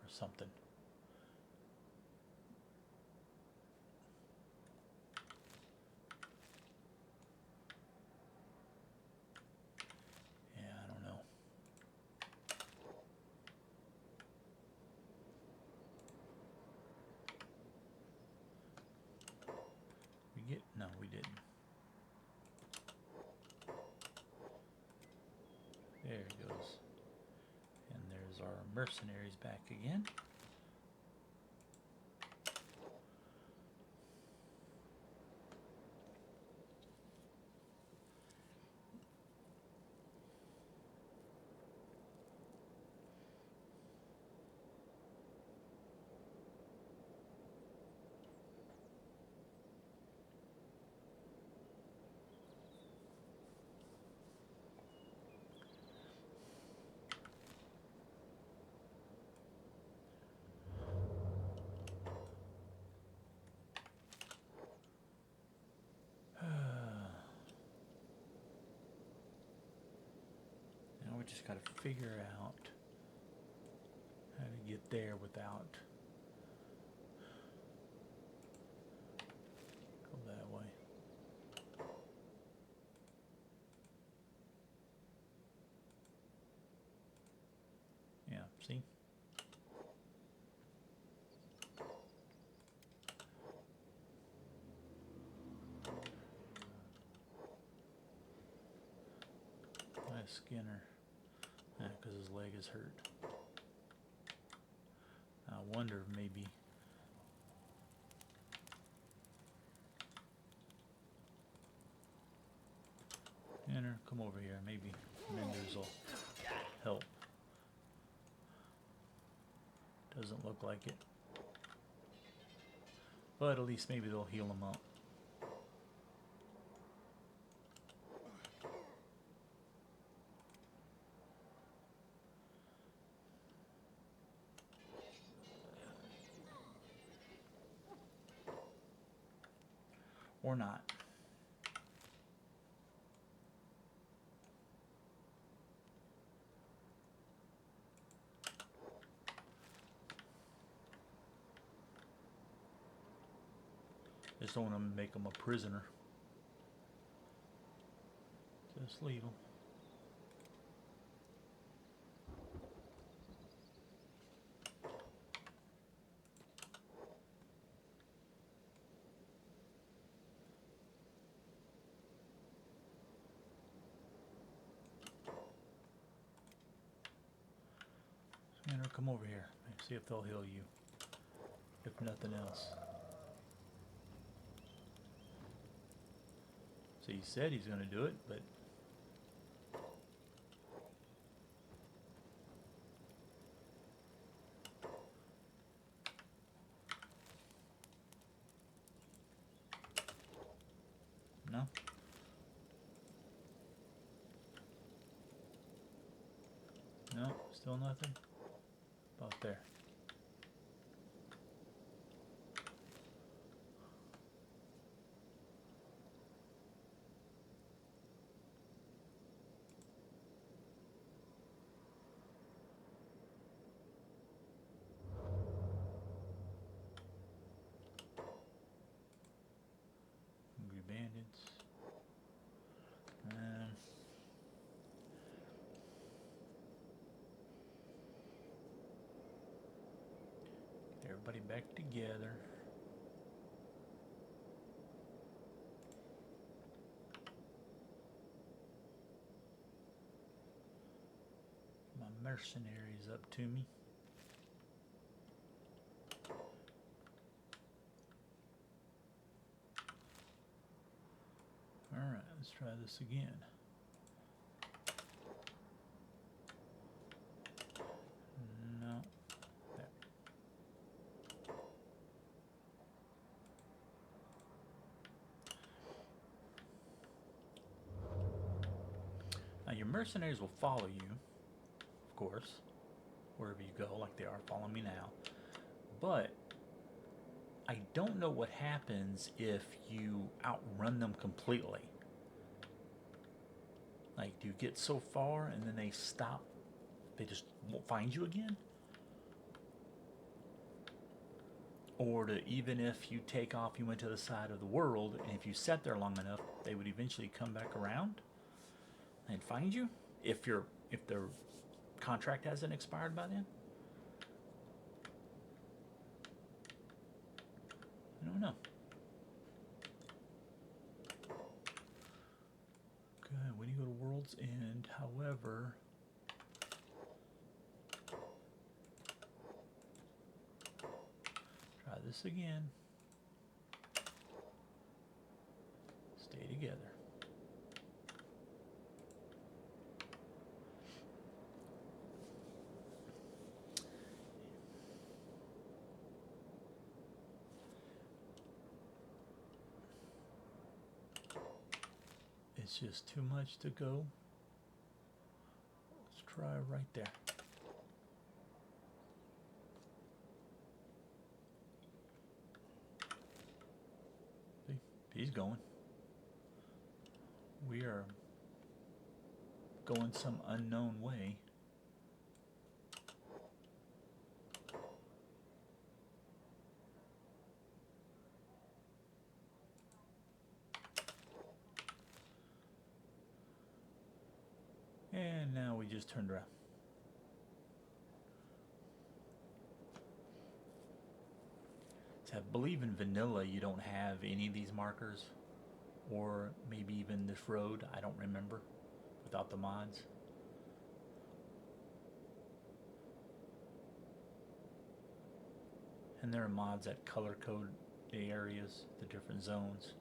or something. Yeah, I don't know. No, we didn't. There it goes. And there's our mercenaries back again. Now we just got to figure out how to get there without go that way. Yeah, see? Skinner, because his leg is hurt. I wonder if maybe Skinner, come over here. Maybe Menders will help. Doesn't look like it, but at least maybe they'll heal him up. Or not. Just don't want to make him a prisoner. Just leave him. Skinner, come over here. See if they'll heal you. If nothing else. So he said he's going to do it, but no. No, still nothing. About there. Hungry bandits. everybody back together. My mercenaries up to me. Alright, let's try this again. No. There. Now your mercenaries will follow you, of course, wherever you go, like they are following me now. But I don't know what happens if you outrun them completely. Like, do you get so far and then they stop? They just won't find you again? Or even if you take off, you went to the side of the world, and if you sat there long enough, they would eventually come back around and find you if their contract hasn't expired by then? I don't know. Okay, when you go to World's End, however, try this again. Stay together. It's just too much to go. Let's try right there. See, he's going. We are going some unknown way. And now we just turned around. So I believe in vanilla you don't have any of these markers, or maybe even this road, I don't remember, without the mods. And there are mods that color code the areas, the different zones.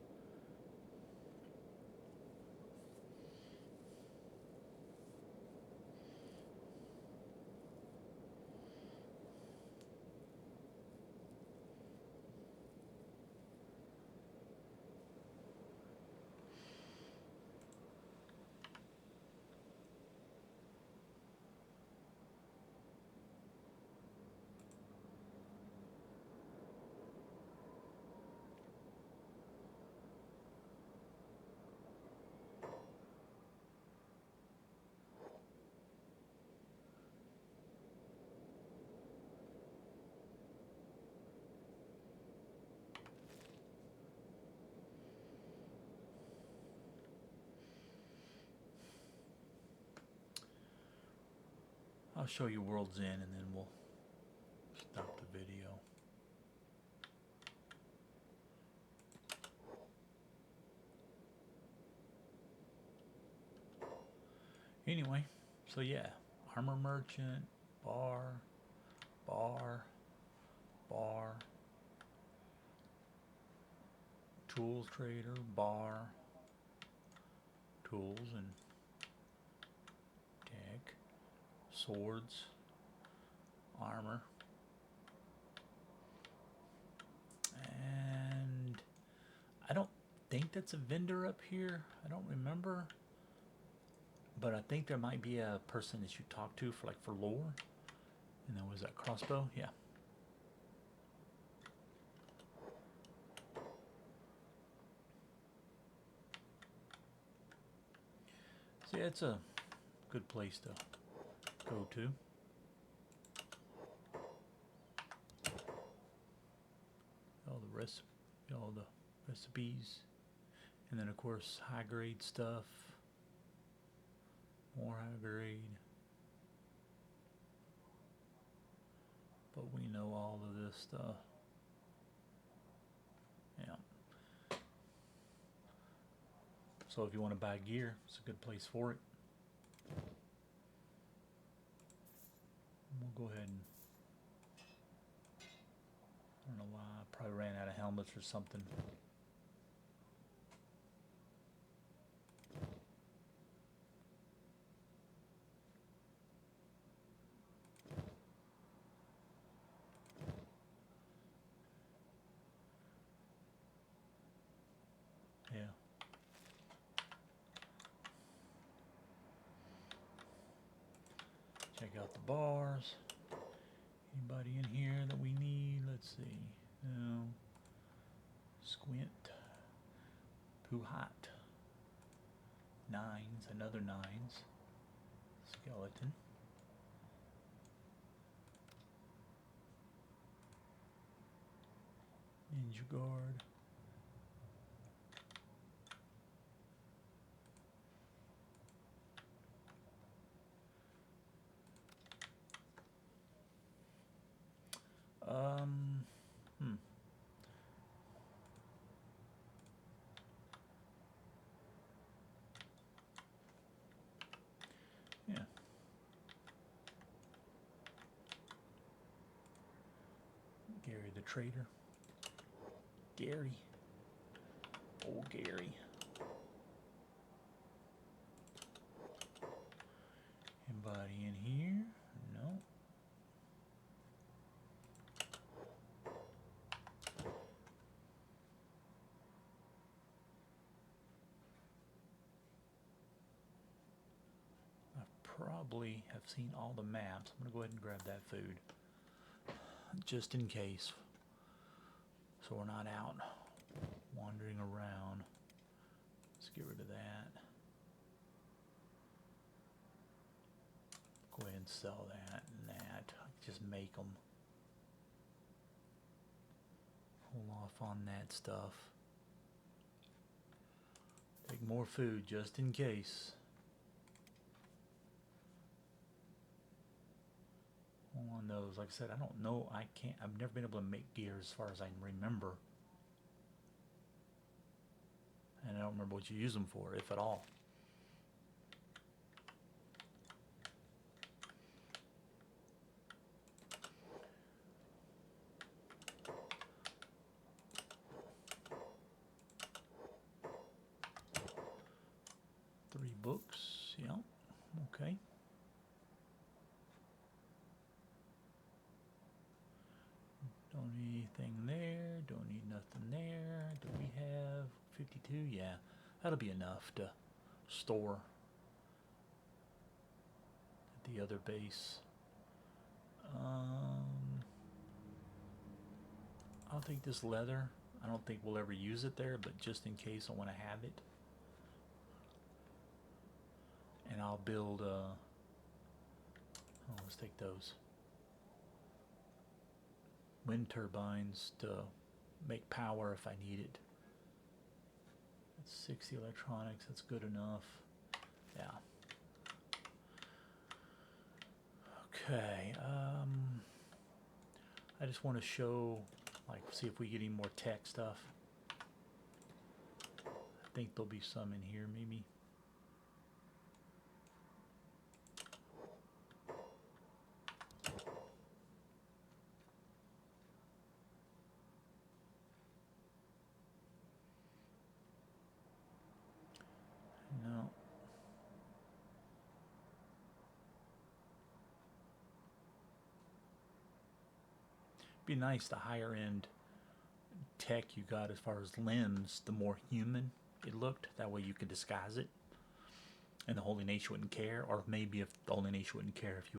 I'll show you World's End and then we'll stop the video. Anyway, so yeah, armor merchant, bar, tools trader, bar, tools and tech, swords, armor, and I don't think that's a vendor up here. I don't remember. But I think there might be a person that you talk to for lore. And then was that crossbow? Yeah. See, it's a good place to go to. All the recipes, and then of course high grade stuff. More high grade. But we know all of this this stuff. Yeah. So if you want to buy gear, it's a good place for it. We'll go ahead and, I don't know why, I probably ran out of helmets or something. Yeah. Check out the bars. Anybody in here that we need? Let's see. No. Squint. Poo-hot. Nines. Another nines. Skeleton. Ninja guard. Yeah. Gary the trader. Gary. Old Gary. Anybody in here? No. Probably have seen all the maps. I'm going to go ahead and grab that food just in case, so we're not out wandering around. Let's get rid of that. Go ahead and sell that and that. Just make them. Hold off on that stuff. Take more food just in case. On those, like I said, I don't know. I've never been able to make gear as far as I can remember, and I don't remember what you use them for, if at all. Three books, yeah, okay. Don't need anything there, don't need nothing there. Do we have 52? Yeah, that'll be enough to store at the other base. I'll take this leather. I don't think we'll ever use it there, but just in case I want to have it. And I'll build, let's take those wind turbines to make power if I need it. That's 60 electronics, that's good enough. Yeah. Okay, I just want to show, like, see if we get any more tech stuff. I think there'll be some in here, maybe. No. Be nice, the higher end tech you got as far as limbs, the more human it looked. That way you could disguise it, and the Holy Nation wouldn't care. Or maybe if the Holy Nation wouldn't care if you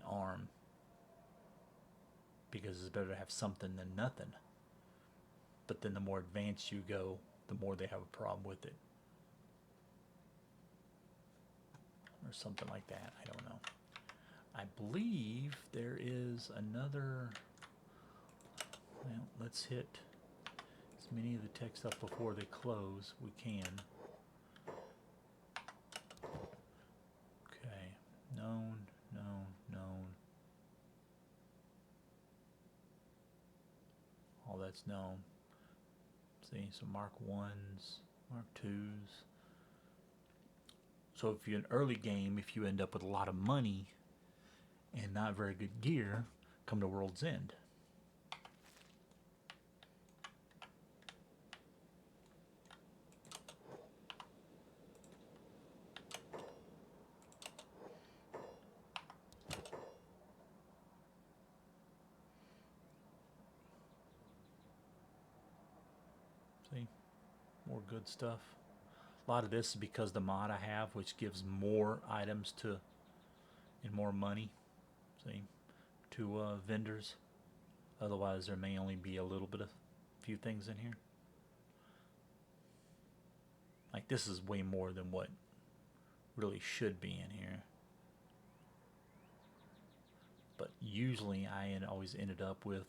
arm, because it's better to have something than nothing. But then the more advanced you go, the more they have a problem with it, or something like that. I don't know. I believe there is another. Well, let's hit as many of the tech stuff before they close we can. Okay, known. that's known. See, some Mark 1s, Mark 2s. So if you're an early game, if you end up with a lot of money and not very good gear, come to World's End. See, more good stuff. A lot of this is because the mod I have, which gives more items to and more money, see, to vendors. Otherwise, there may only be a little bit of few things in here. Like this is way more than what really should be in here. But usually, I always ended up with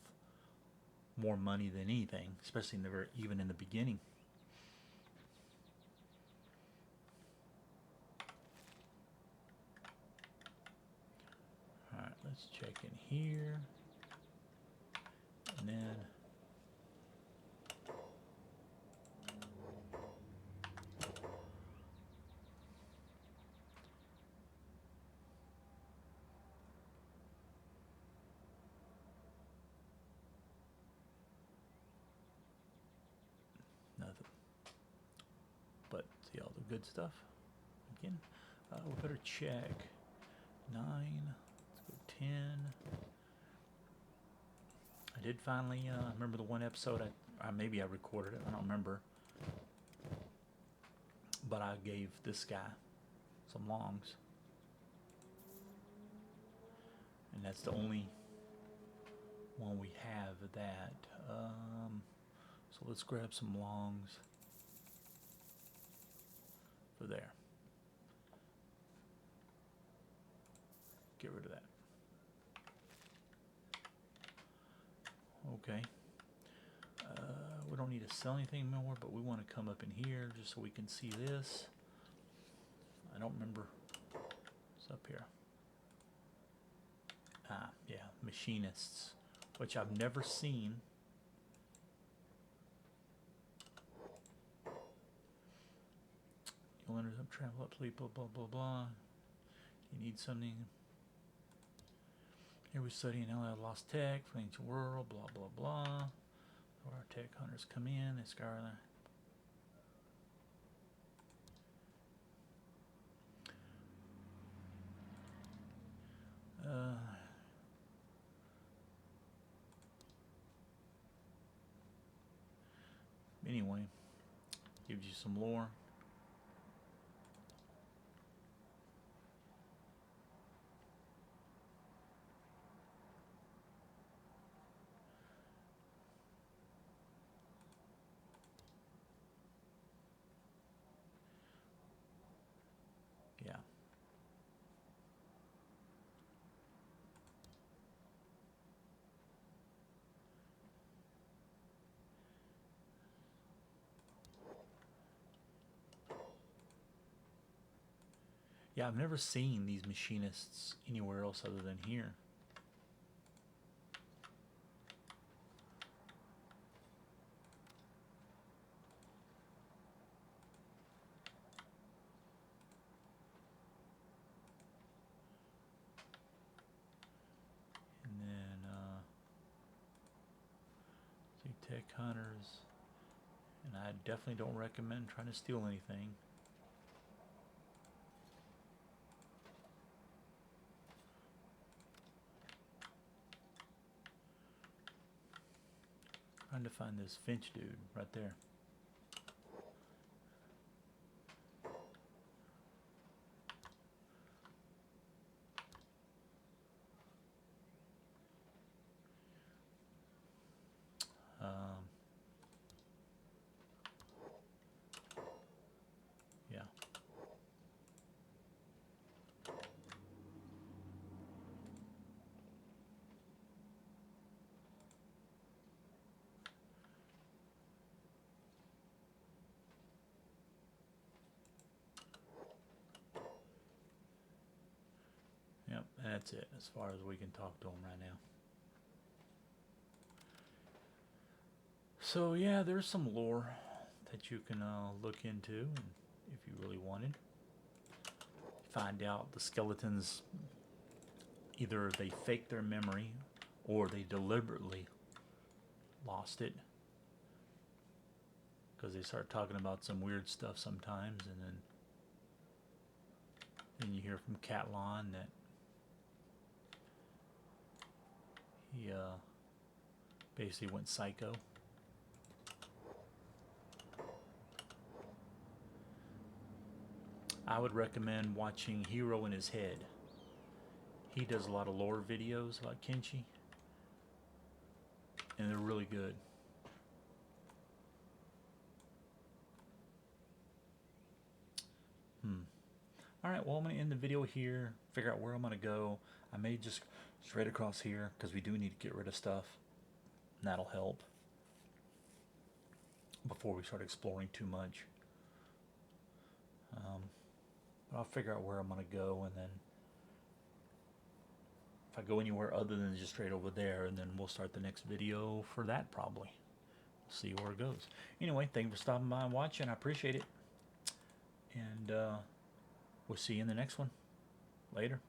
more money than anything, especially in the even in the beginning. All right, let's check in here, and then nothing. But see all the good stuff again. We better check 9. Let's go 10. I did finally remember the one episode maybe I recorded it. I don't remember. But I gave this guy some longs, and that's the only one we have of that. So let's grab some longs for there. Get rid of that. Okay. We don't need to sell anything more, but we want to come up in here just so we can see this. I don't remember. It's up here. Ah, yeah, machinists, which I've never seen. You'll enter up, travel up, sleep, blah, blah, blah, blah. You need something. Here we study in LA Lost Tech, for ancient world, blah, blah, blah. Where our tech hunters come in, they scour the... anyway, gives you some lore. Yeah. Yeah, I've never seen these machinists anywhere else other than here. And then, see, tech hunters. And I definitely don't recommend trying to steal anything. Trying to find this Finch dude right there. Yeah. Yep, that's it as far as we can talk to him right now. So yeah, there's some lore that you can look into if you really wanted. Find out the skeletons, either they fake their memory or they deliberately lost it, because they start talking about some weird stuff sometimes, and then you hear from Catlon that he basically went psycho. I would recommend watching Hero in His Head. He does a lot of lore videos about Kenshi, and they're really good. Alright, well, I'm going to end the video here, figure out where I'm going to go. I may just straight across here, because we do need to get rid of stuff. And that'll help before we start exploring too much. But I'll figure out where I'm going to go, and then if I go anywhere other than just straight over there, and then we'll start the next video for that probably. We'll see where it goes. Anyway, thank you for stopping by and watching. I appreciate it. And we'll see you in the next one. Later.